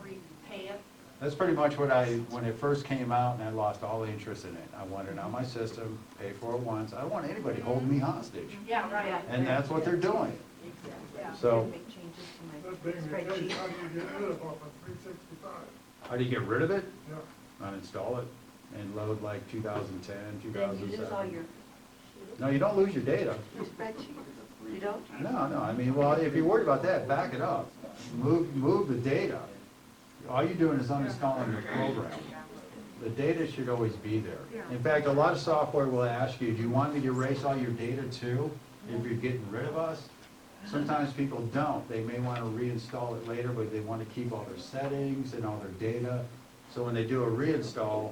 repay it. That's pretty much what when it first came out and I lost all the interest in it. I wanted it on my system, pay for it once. I don't want anybody holding me hostage. Yeah, right. And that's what they're doing. Yeah. So, That being the case, how do you get rid of Office 365? how do you get rid of it? Yeah. Uninstall it and load like 2010, Then you 2007. lose all your No, you don't lose your data. spreadsheets. You don't? No, I mean, well, if you're worried about that, back it up. Move the data. All you're doing is uninstalling the program. The data should always be there. In fact, a lot of software will ask you, do you want me to erase all your data too, if you're getting rid of us? Sometimes people don't. They may want to reinstall it later, but they want to keep all their settings and all their data. So when they do a reinstall,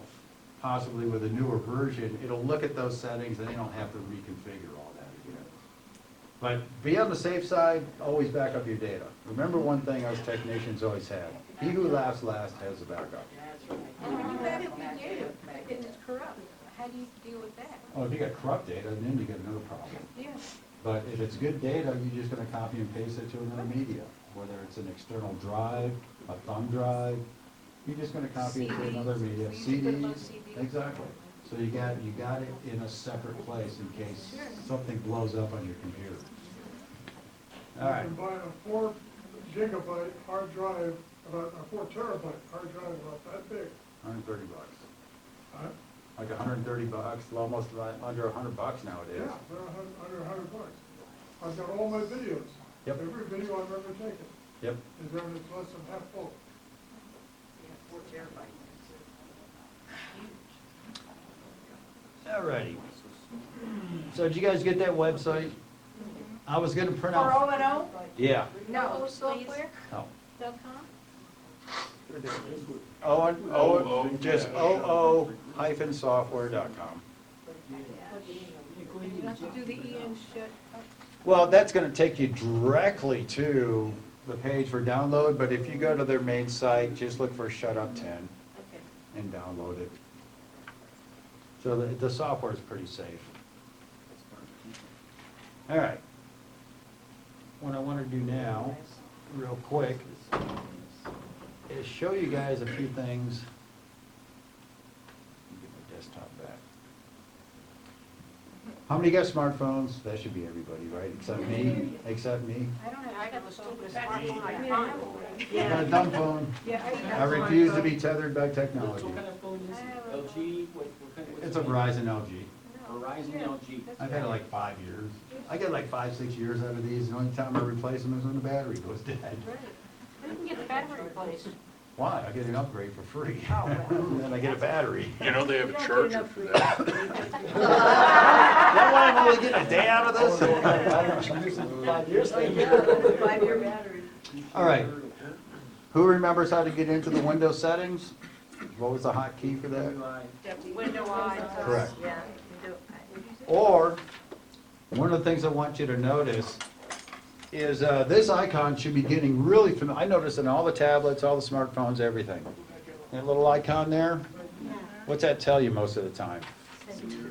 possibly with a newer version, it'll look at those settings and they don't have to reconfigure all that again. But be on the safe side, always back up your data. Remember one thing us technicians always had, he who laughs last has a backup. And when you have it with data, and it's corrupt, how do you deal with that? Oh, if you got corrupt data, then you got another problem. Yeah. But if it's good data, you're just gonna copy and paste it to another media, whether it's an external drive, a thumb drive, you're just gonna copy it to another media, CDs. We used to put them on CDs, CDs. exactly. So you got it in a separate place in case something blows up on your computer. All right, You can buy a 4 gigabyte hard drive, about a 4 terabyte hard drive about that big. $130. Huh? Like $130, almost under $100 Yeah, nowadays. they're under $100. I've got all my videos. Yep. Every video I've ever taken Yep. is less than half full. Yeah, 4 terabytes. All righty. So did you guys get that website? I was gonna print For out. O&O? Yeah. No, Onl please. Software.com? No. Just oo-software.com. You have to do the EN shut. Well, that's gonna take you directly to the page for download, but if you go to their main site, just look for Shut Up 10 Okay. and download it. So the software is pretty safe. All right. What I want to do now, real quick, to show you guys a few things. Let me get my desktop back. How many got smartphones? That should be everybody, right? Except me? Except me? I don't have. I got the stupidest smartphone I can find. I got a dumb phone. Yeah, I refuse to be tethered by technology. What kind of phone is it? LG? What kind of? It's a Verizon LG. Verizon LG. I've had it like 5 years. I get like 5, 6 years out of these. The only time I replace them is when the battery goes dead. You can get the battery replaced. Why? I get an upgrade for free. Oh, well. And then I get a battery. You know, they have a charger for that. Don't want to only get a day out of this? 5 years later. 5-year battery. All right. Who remembers how to get into the Windows settings? What was the hotkey for that? Window eyes. Correct. Yeah. Or, one of the things I want you to notice is this icon should be getting really familiar. I notice in all the tablets, all the smartphones, everything. That little icon there, what's that tell you most of the time?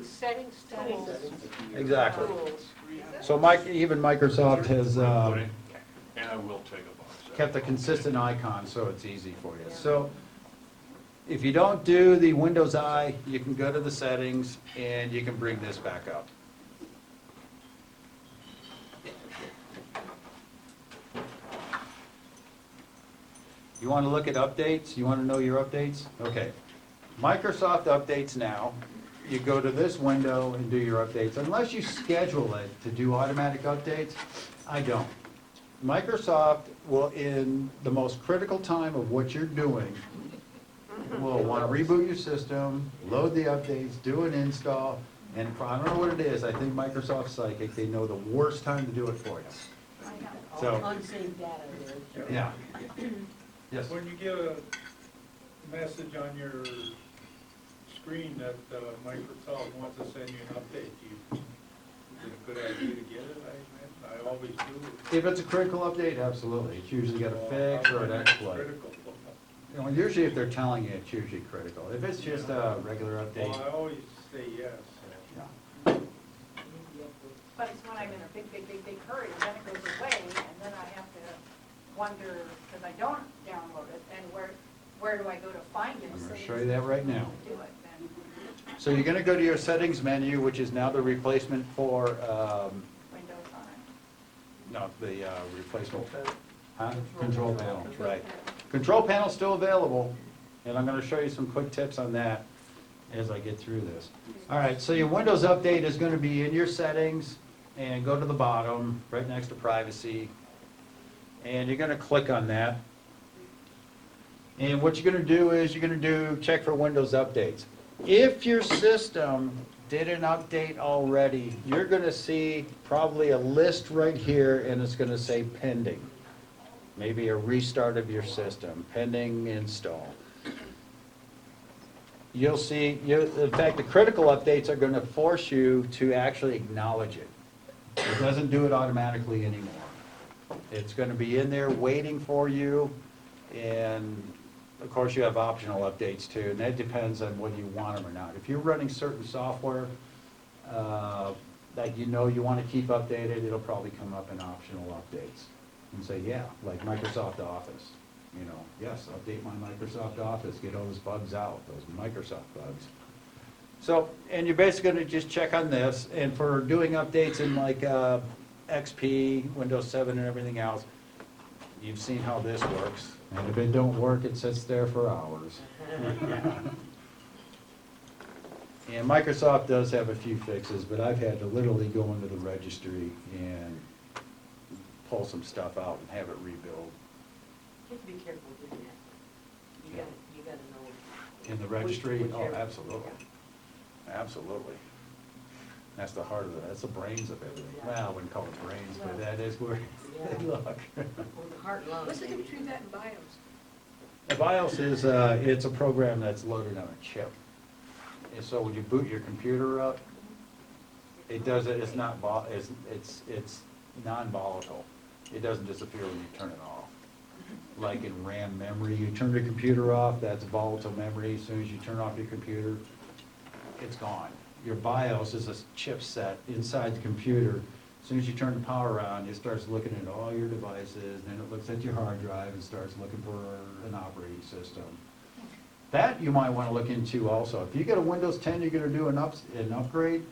Settings, tools. Exactly. Tools. So even Microsoft has And I will take a box. kept a consistent icon so it's easy for you. So if you don't do the Windows Eye, you can go to the settings and you can bring this back up. You want to look at updates? You want to know your updates? Okay. Microsoft updates now. You go to this window and do your updates. Unless you schedule it to do automatic updates, I don't. Microsoft will, in the most critical time of what you're doing, will want to reboot your system, load the updates, do an install, and I don't know what it is. I think Microsoft's psychic. They know the worst time to do it for you. So, Unsaved data there. yeah. Yes. When you get a message on your screen that Microsoft wants to send you an update, is it a good idea to get it? I always do. If it's a critical update, absolutely. It's usually got a fix or an exploit. Critical. You know, usually if they're telling you, it's usually critical. If it's just a regular update, Well, I always say yes. yeah. But it's when I'm in a big hurry, and then it goes away, and then I have to wonder, because I don't download it, and where do I go to find it? I'm so going to that show you that right now. do it then? So you're going to go to your settings menu, which is now the replacement for, Windows on it. no, the replacement. Control panel, right. Control panel's still available, and I'm going to show you some quick tips on that as I get through this. All right, so your Windows update is going to be in your settings, and go to the bottom, right next to privacy, and you're going to click on that. And what you're going to do is you're going to check for Windows updates. If your system did an update already, you're going to see probably a list right here, and it's going to say pending. Maybe a restart of your system, pending install. You'll see, in fact, the critical updates are going to force you to actually acknowledge it. It doesn't do it automatically anymore. It's going to be in there waiting for you, and of course you have optional updates too, and that depends on whether you want them or not. If you're running certain software that you know you want to keep updated, it'll probably come up in optional updates and say, yeah, like Microsoft Office. You know, yes, update my Microsoft Office, get all those bugs out, those Microsoft bugs. So, and you're basically going to just check on this, and for doing updates in like XP, Windows 7 and everything else, you've seen how this works. And if it don't work, it sits there for hours. And Microsoft does have a few fixes, but I've had to literally go into the registry and pull some stuff out and have it rebuild. You have to be careful doing that. You gotta know. In the registry? Which Oh, area. absolutely. Absolutely. That's the heart of it, that's the brains of everything. Well, I wouldn't call it brains, but that is where they look. Well, the heart and lungs. What's the difference between that and BIOS? The BIOS is, it's a program that's loaded on a chip. And so when you boot your computer up, it does it, it's not, it's non-volatile. It doesn't disappear when you turn it off. Like in RAM memory, you turn the computer off, that's volatile memory. As soon as you turn off your computer, it's gone. Your BIOS is a chipset inside the computer. As soon as you turn the power on, it starts looking at all your devices, and then it looks at your hard drive and starts looking for an operating system. system. That you might want to look into also. If you get a Windows 10, you're going to do an upgrade.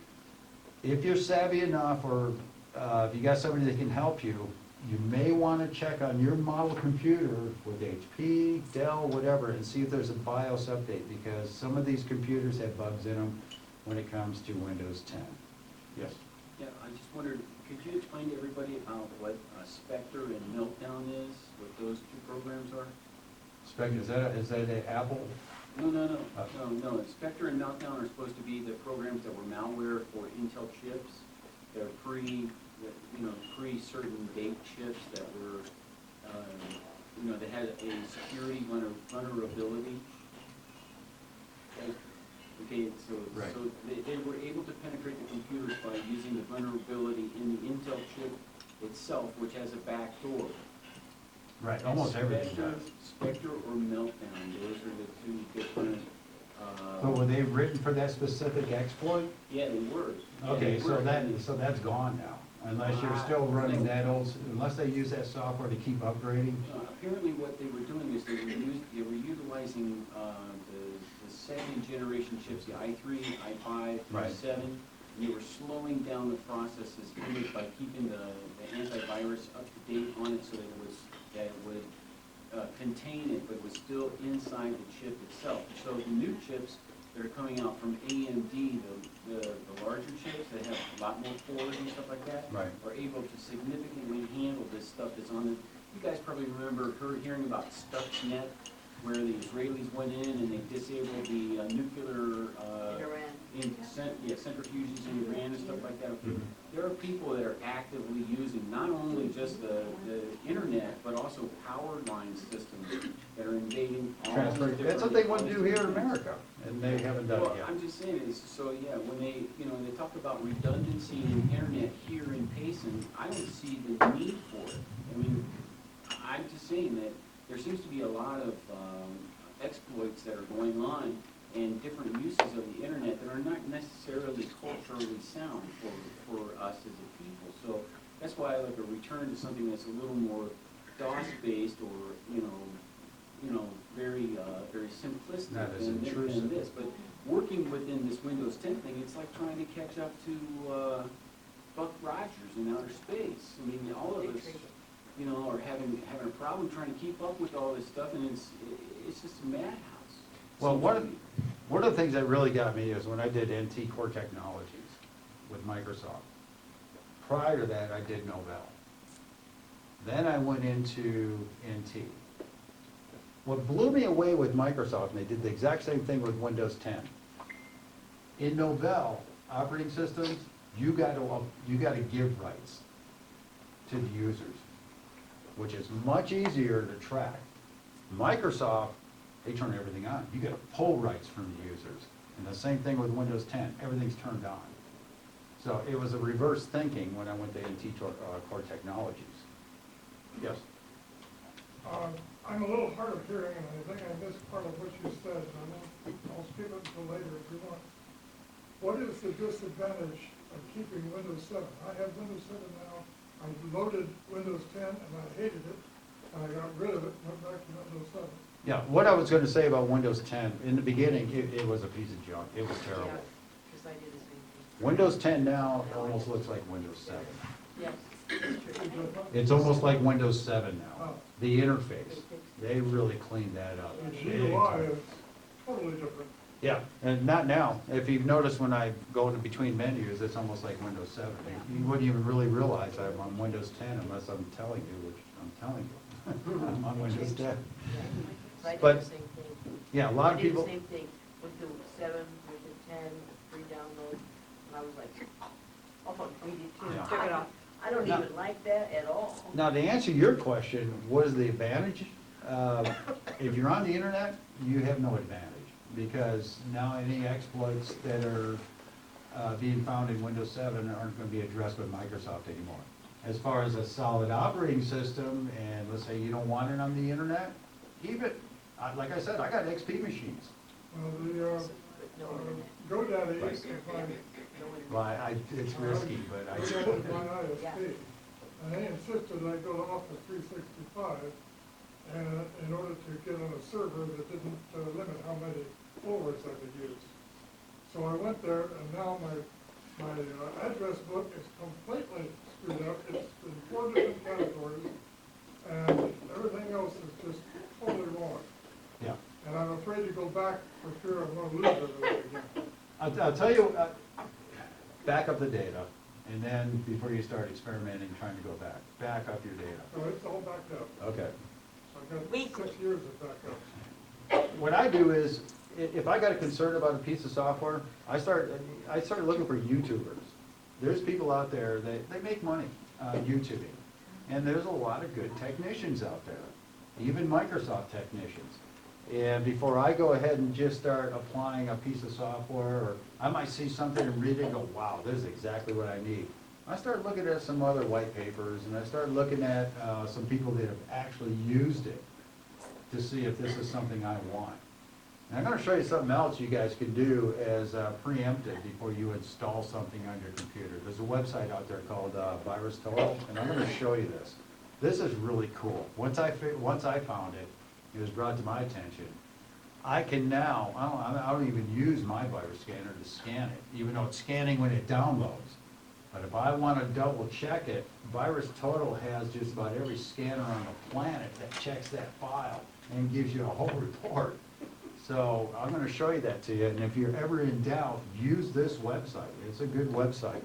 If you're savvy enough, or if you got somebody that can help you, you may want to check on your model computer with HP, Dell, whatever, and see if there's a BIOS update, because some of these computers have bugs in them when it comes to Windows 10. Yes? Yeah, I just wondered, could you explain to everybody about what Spectre and Meltdown is, what those two programs are? Spec, is that an Apple? No. Spectre and Meltdown are supposed to be the programs that were malware for Intel chips. They're pre-certain date chips that were, that had a security vulnerability. Okay, so Right. they were able to penetrate the computers by using the vulnerability in the Intel chip itself, which has a back door. Right, almost everything does. Spectre or Meltdown, those are the two different, So were they written for that specific exploit? yeah, they were. Okay, Yeah, so they were. that's gone now, unless you're still running that old, unless they use that software to keep upgrading? Apparently what they were doing is they were utilizing the second generation chips, the i3, i5, Right. i7, and they were slowing down the processes by keeping the antivirus up to date on it so that it would contain it, but it was still inside the chip itself. So the new chips that are coming out from AMD, the larger chips that have a lot more cores and stuff like that, Right. are able to significantly handle this stuff that's on the, you guys probably remember hearing about Stuxnet, where the Israelis went in and they disabled the nuclear centrifuges in Iran and stuff like that. Mhm. There are people that are actively using not only just the internet, but also power line systems that are invading all these Transfer, different. that's what they want to do here in America, and they haven't done it Well, yet. I'm just saying is, so yeah, when they talk about redundancy in internet here in Payson, I don't see the need for it. I mean, I'm just saying that there seems to be a lot of exploits that are going on and different uses of the internet that are not necessarily culturally sound for us as a people. So that's why I like a return to something that's a little more DOS-based or, very simplistic Not as than intrusive. this. But working within this Windows 10 thing, it's like trying to catch up to Buck Rogers in outer space. I mean, all of us, are having a problem trying to keep up with all this stuff, and it's just a madhouse. Well, one of the things that really got me is when I did NT Core Technologies with Microsoft. Prior to that, I did Novell. Then I went into NT. What blew me away with Microsoft, and they did the exact same thing with Windows 10. In Novell operating systems, you got to give rights to the users, which is much easier to track. Microsoft, they turn everything on. You got to pull rights from the users. And the same thing with Windows 10. Everything's turned on. So it was a reverse thinking when I went to NT Core Technologies. Yes? I'm a little hard of hearing, and I think I missed part of what you said, and I'll skip it until later if you want. What is the disadvantage of keeping Windows 7? I have Windows 7 now. I loaded Windows 10, and I hated it, and I got rid of it and went back to Windows 7. Yeah, what I was going to say about Windows 10, in the beginning, it was a piece of junk. It was terrible. Because I did the same thing. Windows 10 now almost looks like Windows 7. Yes, that's true. It's almost like Windows 7 now. The interface, they really cleaned that up. The GUI is totally different. Yeah, and not now. If you've noticed when I go into between menus, it's almost like Windows 7. You wouldn't even really realize I'm on Windows 10 unless I'm telling you, which I'm telling you. I'm on Windows 10. I did But- the same thing. Yeah, a lot of people, I did the same thing with the 7, with the 10, free download, and I was like, oh, we did too, Yeah. took it off. I don't Now- even like that at all. now to answer your question, what is the advantage? If you're on the internet, you have no advantage because now any exploits that are being found in Windows 7 aren't going to be addressed with Microsoft anymore. As far as a solid operating system, and let's say you don't want it on the internet, even, like I said, I got XP machines. Well, But no internet. GoDaddy, Right. if I No internet. Well, it's risky, but I. GoDaddy is my ISP, and they insisted I go to Office 365, and in order to get on a server that didn't limit how many forwards I could use. So I went there, and now my address book is completely screwed up. It's in 4 different categories, and everything else is just totally wrong. Yeah. And I'm afraid to go back for fear I'm gonna lose everything again. I'll tell you, back up the data, and then before you start experimenting, trying to go back up your data. So it's all backed up. Okay. I've got 6 years of backup. What I do is, if I got a concern about a piece of software, I started looking for YouTubers. There's people out there that, they make money YouTubing. And there's a lot of good technicians out there, even Microsoft technicians. And before I go ahead and just start applying a piece of software, or I might see something and read it and go, wow, this is exactly what I need. I start looking at some other white papers, and I start looking at some people that have actually used it to see if this is something I want. And I'm going to show you something else you guys can do as preemptive before you install something on your computer. There's a website out there called VirusTotal, and I'm going to show you this. This is really cool. Once I found it, it was brought to my attention. I can now, I don't even use my virus scanner to scan it, even though it's scanning when it downloads. But if I want to double check it, VirusTotal has just about every scanner on the planet that checks that file and gives you a whole report. So I'm going to show you that to you, and if you're ever in doubt, use this website. It's a good website.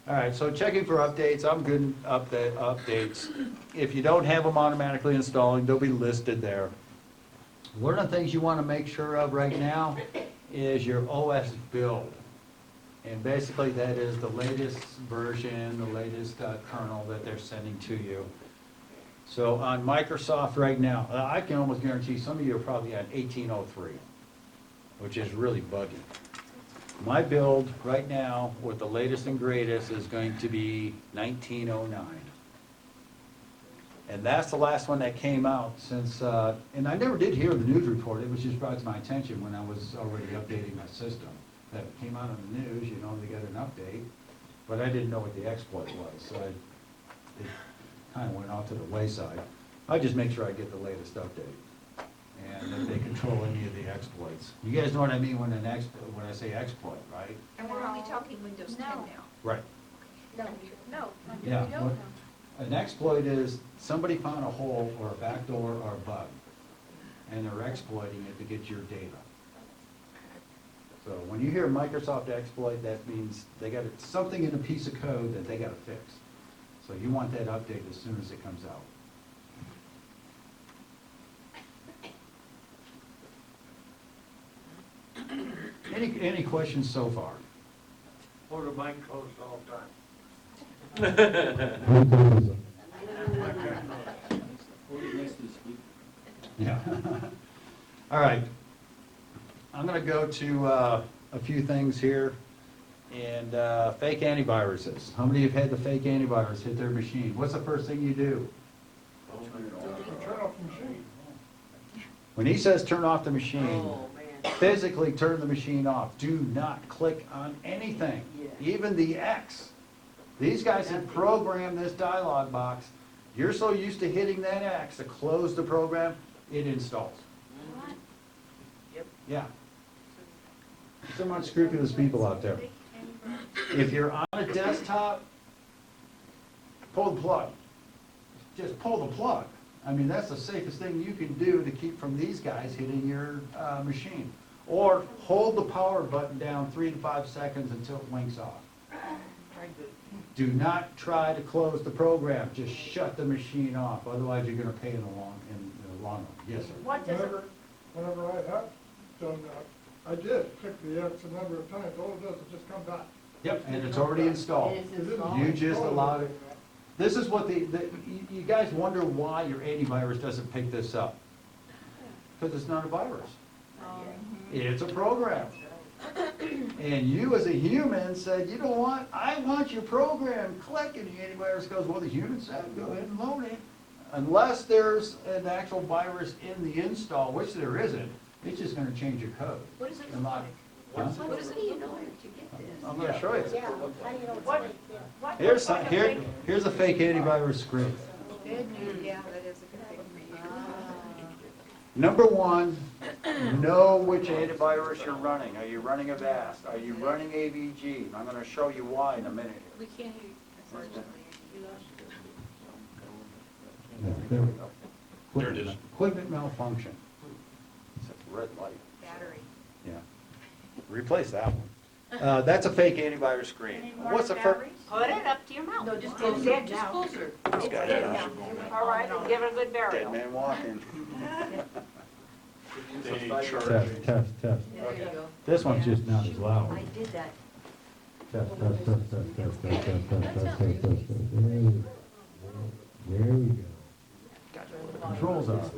All right, so checking for updates, I'm good at updates. If you don't have them automatically installing, they'll be listed there. One of the things you want to make sure of right now is your OS build. And basically that is the latest version, the latest kernel that they're sending to you. So on Microsoft right now, I can almost guarantee some of you are probably on 1803, which is really buggy. My build right now with the latest and greatest is going to be 1909. And that's the last one that came out since, and I never did hear the news report. It was just brought to my attention when I was already updating my system. That it came out on the news, you know, they got an update, but I didn't know what the exploit was, so it kind of went off to the wayside. I just make sure I get the latest update, and that they control any of the exploits. You guys know what I mean when I say exploit, right? And we're only talking Windows 10 now. Right. No, No. Yeah. we don't what- know. An exploit is somebody found a hole or a backdoor or a bug, and they're exploiting it to get your data. So when you hear Microsoft exploit, that means they got something in a piece of code that they got to fix. So you want that update as soon as it comes out. Any questions so far? Or the mic closed all the time. Next to the speaker. Yeah. All right. I'm going to go to a few things here. And fake antiviruses. How many have had the fake antivirus hit their machine? What's the first thing you do? Turn off the machine. When he says turn off the machine, Oh, man. physically turn the machine off. Do not click on anything, even the X. These guys have programmed this dialog box. You're so used to hitting that X to close the program, it installs. Yep. Yeah. Some unscrupulous people out there. If you're on a desktop, pull the plug. Just pull the plug. I mean, that's the safest thing you can do to keep from these guys hitting your machine. Or hold the power button down 3 to 5 seconds until it winks off. Do not try to close the program. Just shut the machine off. Otherwise, you're going to pay in the long run. Yes, sir. What does it, Whenever I have done that, I did click the X a number of times. All it does is just come back. Yep, and it's already installed. It is installed. You just allowed it. This is what you guys wonder why your antivirus doesn't pick this up. Because it's not a virus. It's a program. And you as a human said, you know what, I want your program. Click, and the antivirus goes, well, the human said, go ahead and load it. Unless there's an actual virus in the install, which there isn't, it's just going to change your code. What does it And look not- like? Huh? What does it look like to get this? I'm going to show you. Yeah, how do you know it's what, fake? Yeah. what? Here's what kind of here's a fake antivirus screen. Good news, yeah, that is a good thing for you. Number one, know which antivirus you're running. Are you running Avast? Are you running AVG? I'm going to show you why in a minute. We can't hear you, unfortunately. We lost you. Yeah, there we go. There it is. Equipment malfunction. It's a red light. Battery. Yeah. Replace that one. That's a fake antivirus screen. Any more What's the first? batteries? Put it up to your mouth. No, just That's closer, it just now. closer. All right, and give it a good Dead burial. man walking. Test. Test. There you go. This one's just not as loud. I did that. Test. There we go. Controls off.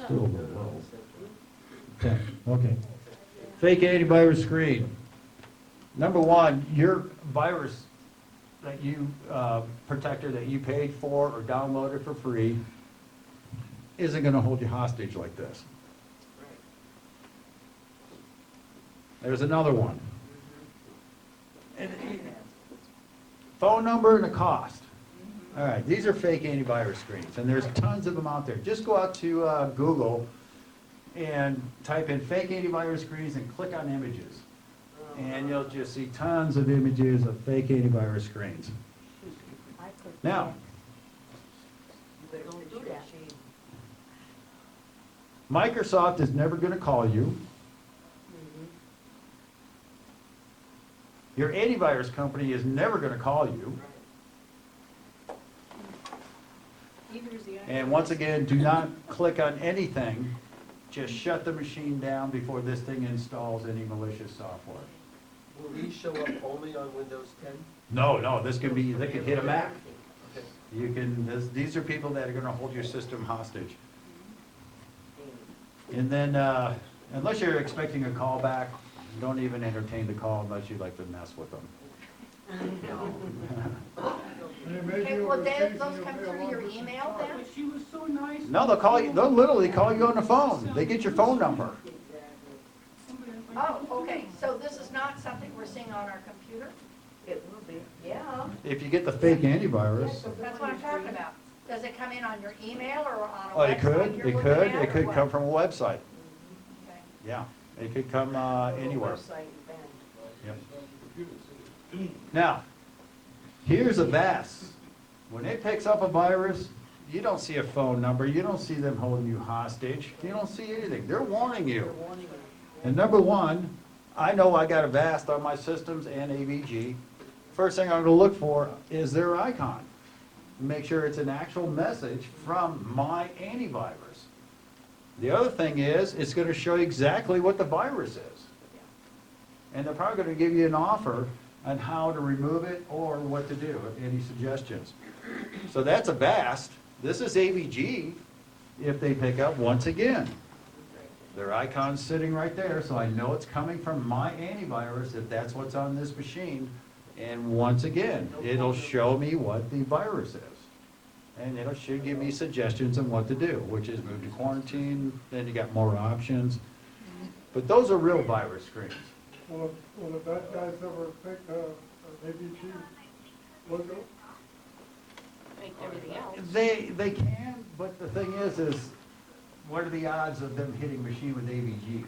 Still a little low. Okay. Fake antivirus screen. Number one, your virus that you, protector that you paid for or downloaded for free isn't gonna hold you hostage like this. There's another one. Phone number and the cost. All right, these are fake antivirus screens, and there's tons of them out there. Just go out to Google and type in fake antivirus screens and click on images. And you'll just see tons of images of fake antivirus screens. Now, You better don't do that. Microsoft is never going to call you. Your antivirus company is never going to call you. Either is the. And once again, do not click on anything. Just shut the machine down before this thing installs any malicious software. Will these show up only on Windows 10? No, this can be, they could hit a Mac. Okay. You can, these are people that are gonna hold your system hostage. And then, unless you're expecting a call back, don't even entertain the call unless you'd like to mess with them. And it may be Okay, well, overseas those and you'll come pay a through your 1% email charge. then? She was so nice. No, they'll call you, they'll literally call you on the phone. They get your phone number. Oh, okay, so this is not something we're seeing on our computer? It will be. Yeah. If you get the fake antivirus, That's what I'm talking about. Does it come in on your email or on a oh, it website could, you're it looking could, at, it or could what? come from a website. Okay. Yeah, it could come, anywhere. Website and Yep. Now, here's a VAS. When it picks up a virus, you don't see a phone number, you don't see them holding you hostage, you don't see anything. They're warning you. And number one, I know I got a VAST on my systems and AVG. First thing I'm gonna look for is their icon. Make sure it's an actual message from my antivirus. The other thing is, it's gonna show you exactly what the virus is. And they're probably gonna give you an offer on how to remove it or what to do, any suggestions. So that's a VAST. This is AVG, if they pick up, once again. Their icon's sitting right there, so I know it's coming from my antivirus if that's what's on this machine. And once again, it'll show me what the virus is. And it should give me suggestions on what to do, which is move to quarantine, then you got more options. But those are real virus screens. Will the bad guys ever pick an AVG logo? make everything else. They can, but the thing is what are the odds of them hitting a machine with AVG?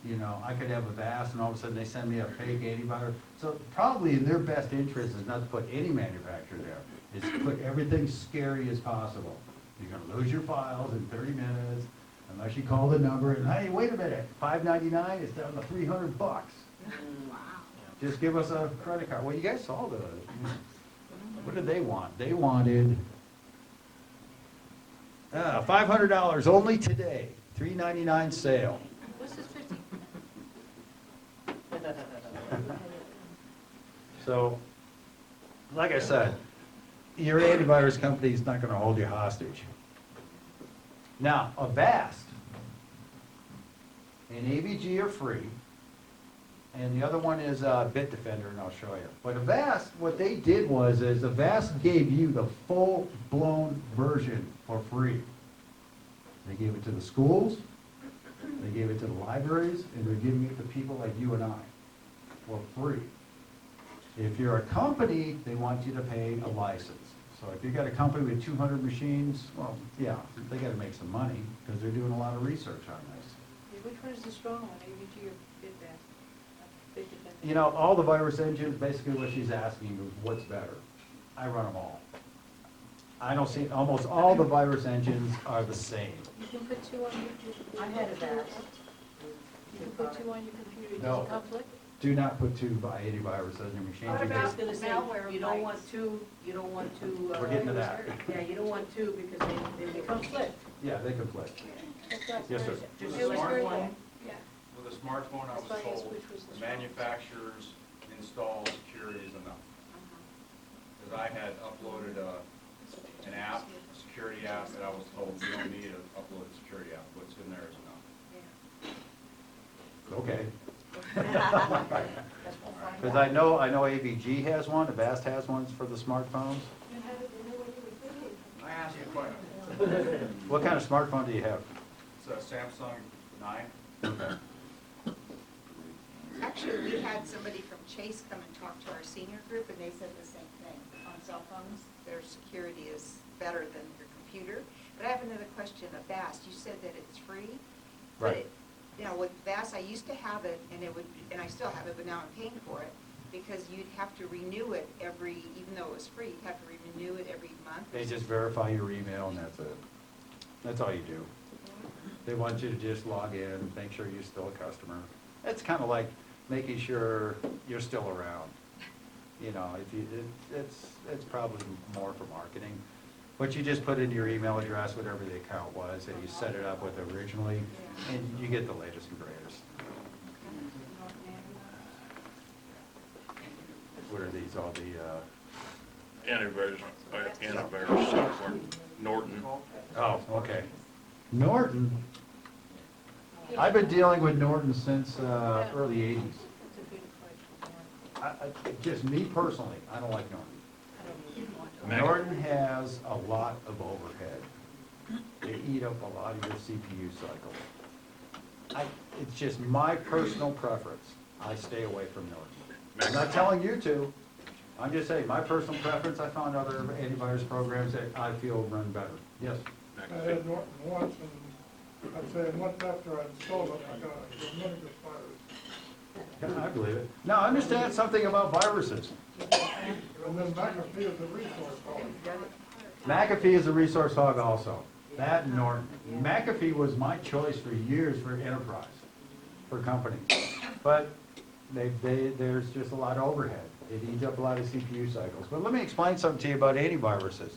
You know, I could have a VAS and all of a sudden they send me a fake antivirus. So probably in their best interest is not to put any manufacturer there. Is to put everything scary as possible. You're gonna lose your files in 30 minutes unless you call the number and, hey, wait a minute, $5.99 is down to $300. Wow. Just give us a credit card. Well, you guys saw the, what did they want? They wanted $500 only today, $3.99 sale. What's this 50? So, like I said, your antivirus company is not gonna hold you hostage. Now, Avast and AVG are free, and the other one is Bitdefender, and I'll show you. But Avast, what they did was, Avast gave you the full-blown version for free. They gave it to the schools, they gave it to the libraries, and they're giving it to people like you and I for free. If you're a company, they want you to pay a license. So if you got a company with 200 machines, well, yeah, they gotta make some money, because they're doing a lot of research on this. Which one is the strong one, AVG or BitBat? Big Defender. You know, all the virus engines, basically what she's asking is what's better. I run them all. I don't see, almost all the virus engines are the same. You can put two on your, I had a VAS. you can put two on your computer, does No. it conflict? Do not put two antivirus on your machine. What I because- was gonna say, Malware you don't bites. want two, you don't want two. We're getting to that. Yeah, you don't want two because they become split. Yeah, they conflict. That's what I was Yes, gonna sir. say. Just It was smart very one. good, yeah. With a smartphone, I That's why I was asked told, which was the the strongest. manufacturers install security is enough. Because I had uploaded an app, a security app, and I was told you don't need to upload a security app, what's in there is enough. Okay. That's what I Because I know AVG has one, Avast has ones for the smartphones. I asked you a question. What kind of smartphone do you have? It's a Samsung 9. Okay. Actually, we had somebody from Chase come and talk to our senior group, and they said the same thing. On cell phones, their security is better than your computer. But I have another question of VAST. You said that it's free? but Right. it- You know, with VAST, I used to have it, and it would, and I still have it, but now I'm paying for it, because you'd have to renew it every, even though it was free, you'd have to renew it every month. They just verify your email and that's it. That's all you do. They want you to just log in, make sure you're still a customer. It's kind of like making sure you're still around. You know, if you, it's probably more for marketing. But you just put in your email address, whatever the account was, that you set it up with originally, and you get the latest and greatest. What are these, all the, Antivirus software, Norton. oh, okay. Norton? I've been dealing with Norton since early 80s. That's a good question. Just me personally, I don't like Norton. Mac- Norton has a lot of overhead. They eat up a lot of your CPU cycles. It's just my personal preference. I stay away from Norton. I'm not telling you to. I'm just saying, my personal preference, I found other antivirus programs that I feel run better. Yes? I had Norton once, and I'd say a month after I installed it, I got a tremendous virus. I believe it. Now, understand something about viruses. And then McAfee is a resource hog. McAfee is a resource hog also. That and Norton. McAfee was my choice for years for enterprise, for companies. But there's just a lot of overhead. It eats up a lot of CPU cycles. But let me explain something to you about antiviruses.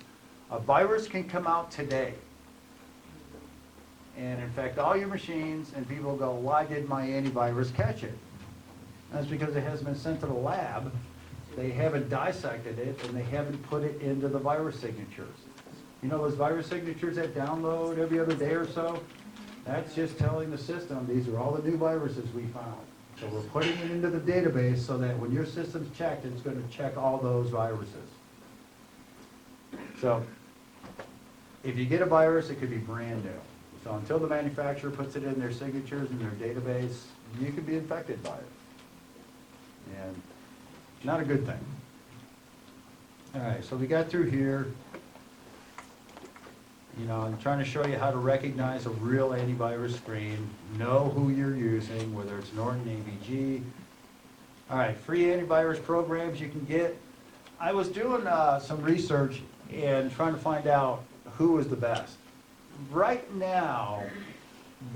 A virus can come out today and infect all your machines, and people go, why did my antivirus catch it? That's because it hasn't been sent to the lab. They haven't dissected it, and they haven't put it into the virus signatures. You know those virus signatures that download every other day or so? That's just telling the system, these are all the new viruses we found. So we're putting it into the database so that when your system's checked, it's going to check all those viruses. So if you get a virus, it could be brand new. So until the manufacturer puts it in their signatures in their database, you could be infected by it. And not a good thing. All right, so we got through here. You know, I'm trying to show you how to recognize a real antivirus screen, know who you're using, whether it's Norton, AVG. All right, free antivirus programs you can get. I was doing some research and trying to find out who was the best. Right now,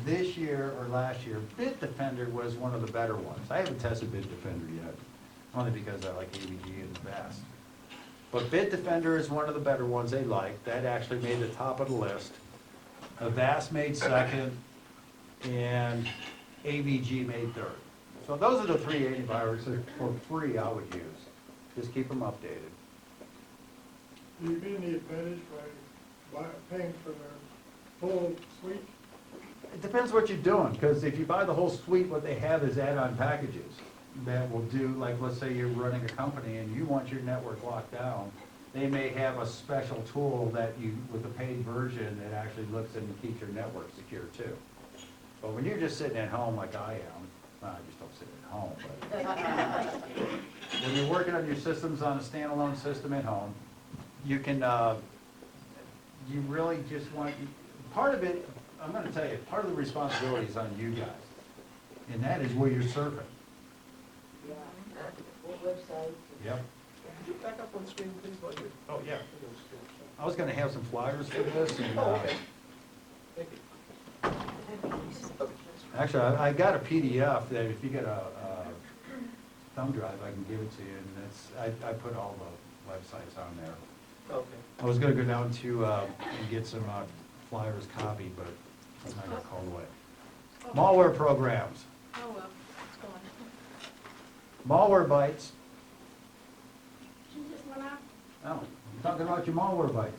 this year or last year, Bitdefender was one of the better ones. I haven't tested Bitdefender yet, only because I like AVG and Avast. But Bitdefender is one of the better ones they like. That actually made the top of the list. Avast made second, and AVG made third. So those are the three antiviruses for free I would use. Just keep them updated. Do you get any advantage by paying for their full suite? It depends what you're doing, because if you buy the whole suite, what they have is add-on packages that will do, like, let's say you're running a company and you want your network locked down, they may have a special tool that you, with a paid version, that actually looks and keeps your network secure too. But when you're just sitting at home like I am, well, I just don't sit at home, but when you're working on your systems on a standalone system at home, you can, you really just want, part of it, I'm gonna tell you, part of the responsibility is on you guys. And that is where you're surfing. Yeah, what website? Yep. Could you back up on screen, please, while you're? Oh, yeah. I was gonna have some flyers for this and, Oh, okay. Thank you. actually, I got a PDF that if you get a thumb drive, I can give it to you, and I put all the websites on there. Okay. I was gonna go down to, and get some flyers copied, but I got called away. Malware programs, Oh, well, it's going. malware bytes. She just went out. Oh, I'm talking about your malware bytes.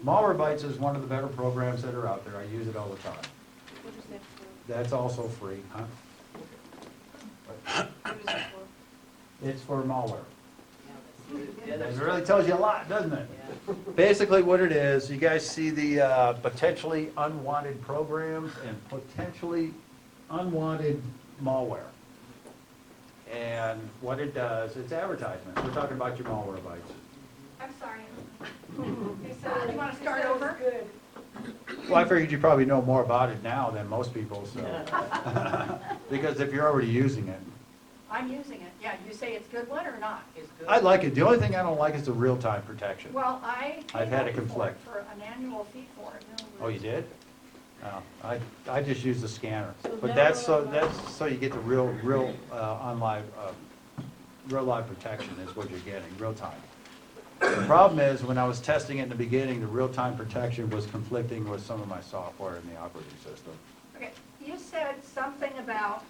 Malware bytes is one of the better programs that are out there. I use it all the time. What is that for? That's also free, huh? What is that for? It's for malware. It really tells you a lot, doesn't it? Basically what it is, you guys see the potentially unwanted programs and potentially unwanted malware. And what it does, it's advertisements. We're talking about your malware bytes. I'm sorry. Hey, so do you want to start over? Well, I figured you probably know more about it now than most people, so. Because if you're already using it. I'm using it. Yeah, you say it's good one or not? It's good. I like it. The only thing I don't like is the real-time protection. Well, I I've paid had a money for it conflict. for an annual fee for it. Oh, you did? Oh, I just use the scanner. So But now that's we're that's so you get the real live protection is what you're getting, real time. The problem is, when I was testing it in the beginning, the real-time protection was conflicting with some of my software in the operating system. Okay, you said something about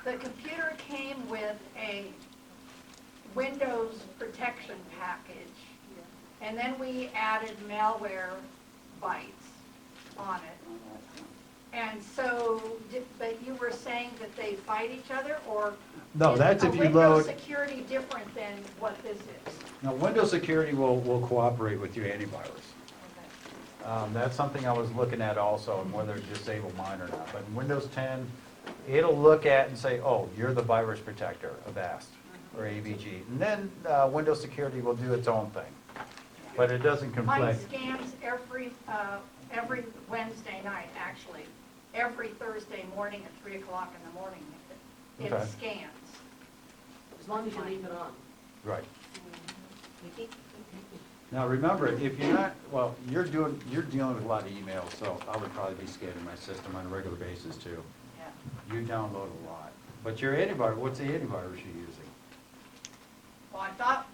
the computer came with a Windows protection package, and then we added malware bytes on it. And so, but you were saying that they fight each other, or? No, that's if you Is Windows load, security different than what this is? now, Windows Security will cooperate with your antivirus. Okay. That's something I was looking at also, and whether to disable mine or not. But in Windows 10, it'll look at and say, oh, you're the virus protector of AST or AVG. And then Windows Security will do its own thing. But it doesn't Mine conflict. scans every Wednesday night, actually. Every Thursday morning at 3 o'clock in the morning. It Okay. scans. As long as you leave it on. Right. Now, remember, if you're not, well, you're dealing with a lot of emails, so I would probably be scanning my system on a regular basis too. Yeah. You download a lot. But your antivirus, what's the antivirus you're using? Well, I thought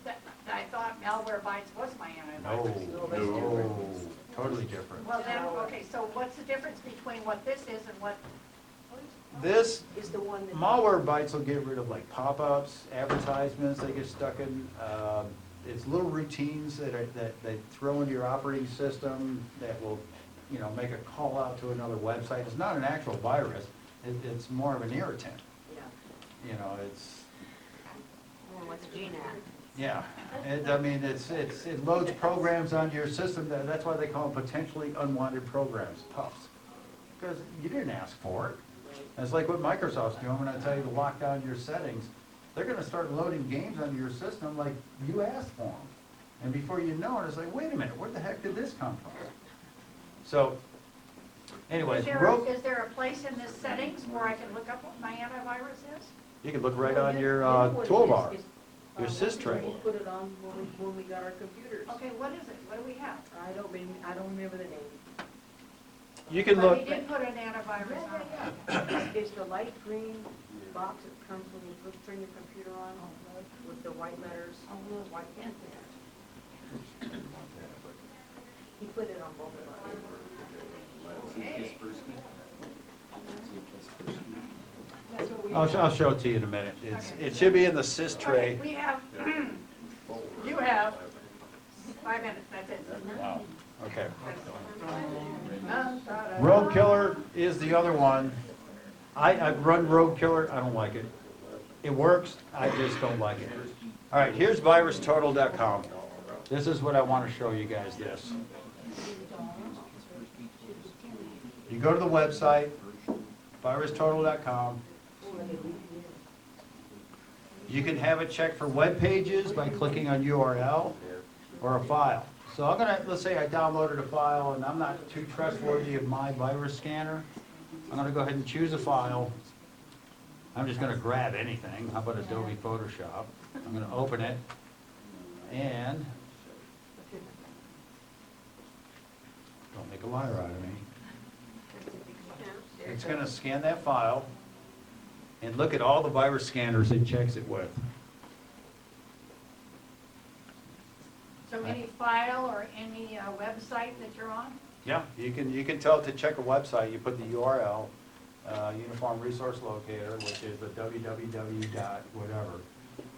Malware Bytes was my antivirus. No, totally different. Well, then, okay, so what's the difference between what this is and what? This, Is the one that. malware bytes will get rid of like pop-ups, advertisements they get stuck in. It's little routines that they throw into your operating system that will, make a call out to another website. It's not an actual virus, it's more of an irritant. Yeah. It's, What's GNAT? yeah, it loads programs onto your system, that's why they call them potentially unwanted programs, PUFs. Because you didn't ask for it. And it's like what Microsoft's doing when I tell you to lock down your settings. They're gonna start loading games onto your system like you asked for them. And before you know it, it's like, wait a minute, where the heck did this come from? So, anyways, Is there a place in this settings where I can look up what my antivirus is? you can look right on your You know what it toolbar, is, your sys tray. We put it on when we got our computers. Okay, what is it? What do we have? I don't remember the name. You can But look, we did put an antivirus on it. Yeah. It's the light green box that comes when you turn your computer on with the white letters, white pen there. He put it on both of us. Okay. I'll show it to you in a minute. It should be in the sys tray. Okay, we have, you have 5 minutes, that's it. Wow, okay. Road Road Killer is the other one. I've run Road Killer, I don't like it. It works, I just don't like it. All right, here's virustotal.com. This is what I want to show you guys this. You go to the website, virustotal.com. You can have it checked for web pages by clicking on URL. or a file. So I'm gonna, let's say I downloaded a file and I'm not too trustworthy of my virus scanner. I'm gonna go ahead and choose a file. I'm just gonna grab anything. How about Adobe Photoshop? I'm gonna open it and don't make a liar out of me. It's gonna scan that file and look at all the virus scanners it checks it with. So any file or any website that you're on? Yeah, you can tell it to check a website. You put the URL, Uniform Resource Locator, which is the www dot whatever.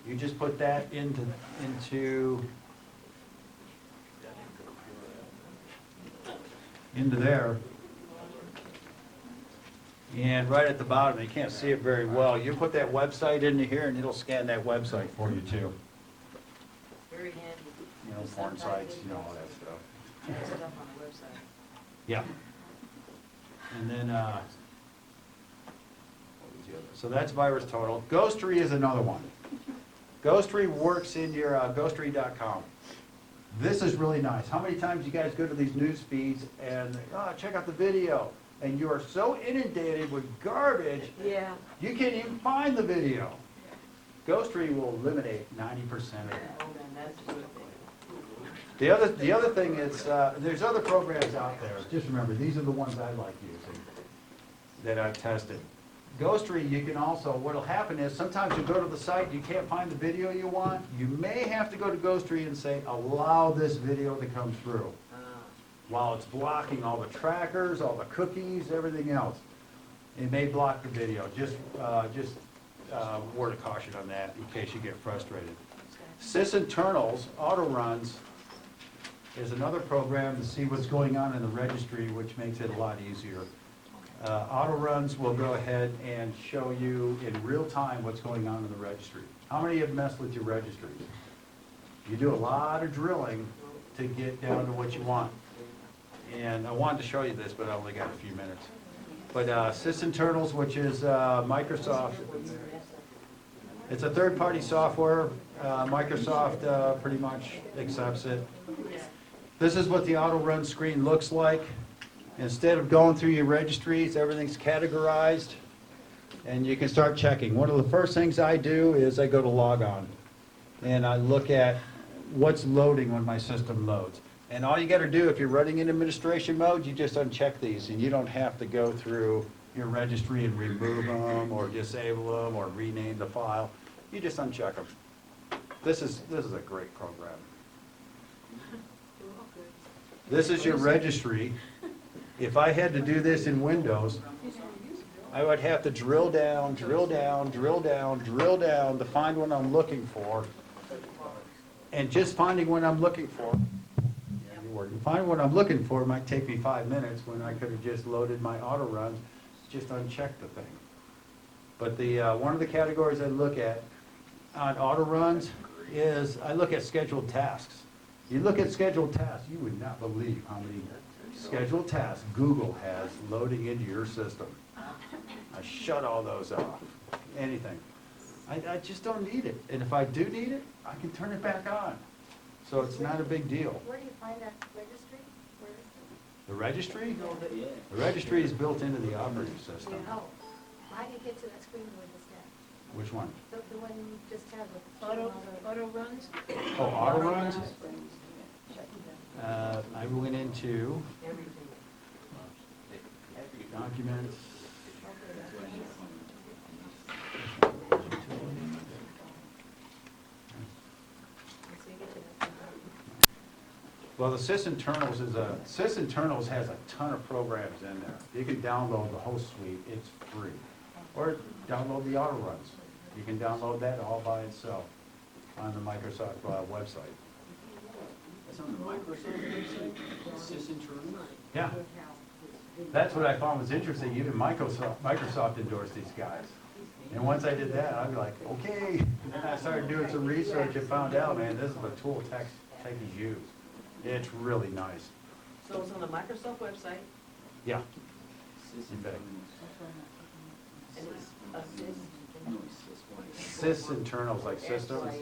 You just put that into there. And right at the bottom, you can't see it very well, you put that website into here and it'll scan that website for you too. Very handy. You know, porn sites, you know, all that stuff. Put stuff on the website. Yeah. And then, what was the other? So that's Virus Total. Ghostery is another one. Ghostery works in your ghostery.com. This is really nice. How many times you guys go to these news feeds and, check out the video, and you are so inundated with garbage, Yeah. you can't even find the video. Ghostery will eliminate 90% of that. Oh, man, that's a good thing. The other thing is, there's other programs out there. Just remember, these are the ones I like using that I've tested. Ghostery, you can also, what'll happen is sometimes you go to the site, you can't find the video you want. You may have to go to Ghostery and say, allow this video to come through. While it's blocking all the trackers, all the cookies, everything else. It may block the video. Just word of caution on that in case you get frustrated. Sysinternals, auto runs, is another program to see what's going on in the registry, which makes it a lot easier. Auto runs will go ahead and show you in real time what's going on in the registry. How many have messed with your registries? You do a lot of drilling to get down to what you want. And I wanted to show you this, but I only got a few minutes. But Sysinternals, which is Microsoft, it's a third-party software. Microsoft pretty much accepts it. This is what the auto run screen looks like. Instead of going through your registries, everything's categorized, and you can start checking. One of the first things I do is I go to log on, and I look at what's loading when my system loads. And all you got to do, if you're running in administration mode, you just uncheck these, and you don't have to go through your registry and remove them, or disable them, or rename the file. You just uncheck them. This is a great program. This is your registry. If I had to do this in Windows, I would have to drill down, drill down, drill down, drill down to find what I'm looking for. And just finding what I'm looking for, find what I'm looking for might take me 5 minutes when I could have just loaded my auto runs, just unchecked the thing. But the one of the categories I look at on auto runs is I look at scheduled tasks. You look at scheduled tasks, you would not believe how many scheduled tasks Google has loading into your system. I shut all those off, anything. I just don't need it. And if I do need it, I can turn it back on. So it's not a big deal. Where do you find that registry? Where is it? The registry? The registry is built into the operating system. Oh, how do you get to that screen with this tab? Which one? The one you just had with Auto runs? Oh, auto runs? I went into everything. documents. Well, the Sysinternals Sysinternals has a ton of programs in there. You can download the whole suite, it's free. Or download the auto runs. You can download that all by itself on the Microsoft website. That's on the Microsoft website, Sysinternals? Yeah. That's what I found was interesting. Even Microsoft endorsed these guys. And once I did that, I'd be like, okay. And then I started doing some research and found out, man, this is the tool techies use. It's really nice. So it's on the Microsoft website, Yeah. Sysinternals. and it's No, Sys. Sysinternals, like systems.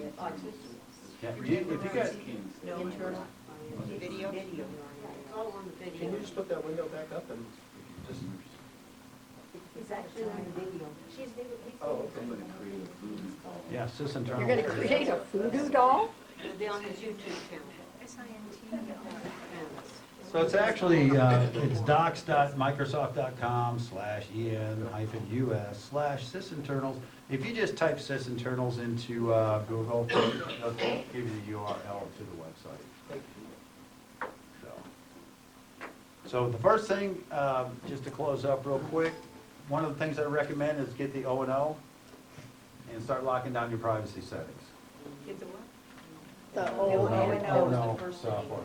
Yeah, if you got, Internal. Video? It's all on the Can video. you just put that window back up and just, It's actually on the video. She's video. oh, okay. yeah, sysinternals. You're gonna create a voodoo doll? It'll be on his YouTube channel. So it's actually, it's docs.microsoft.com/en-us/sysinternals. If you just type sysinternals into Google, it'll give you the URL to the website. So the first thing, just to close up real quick, one of the things I recommend is get the O&O and start locking down your privacy settings. Get the what? The O&O software.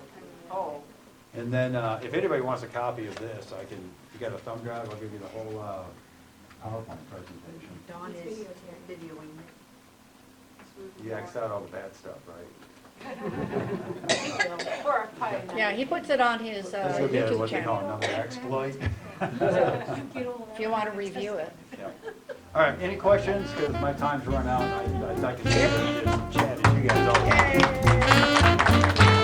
Oh. And then, if anybody wants a copy of this, I can, if you got a thumb drive, I'll give you the whole PowerPoint presentation. Dawn is videoing. You Xed out all the bad stuff, right? For a pie. Yeah, he puts it on his This would be YouTube what they call channel, another exploit. if you want to review it. Yeah. All right, any questions? Because my time's run out. I can chat as you guys all want.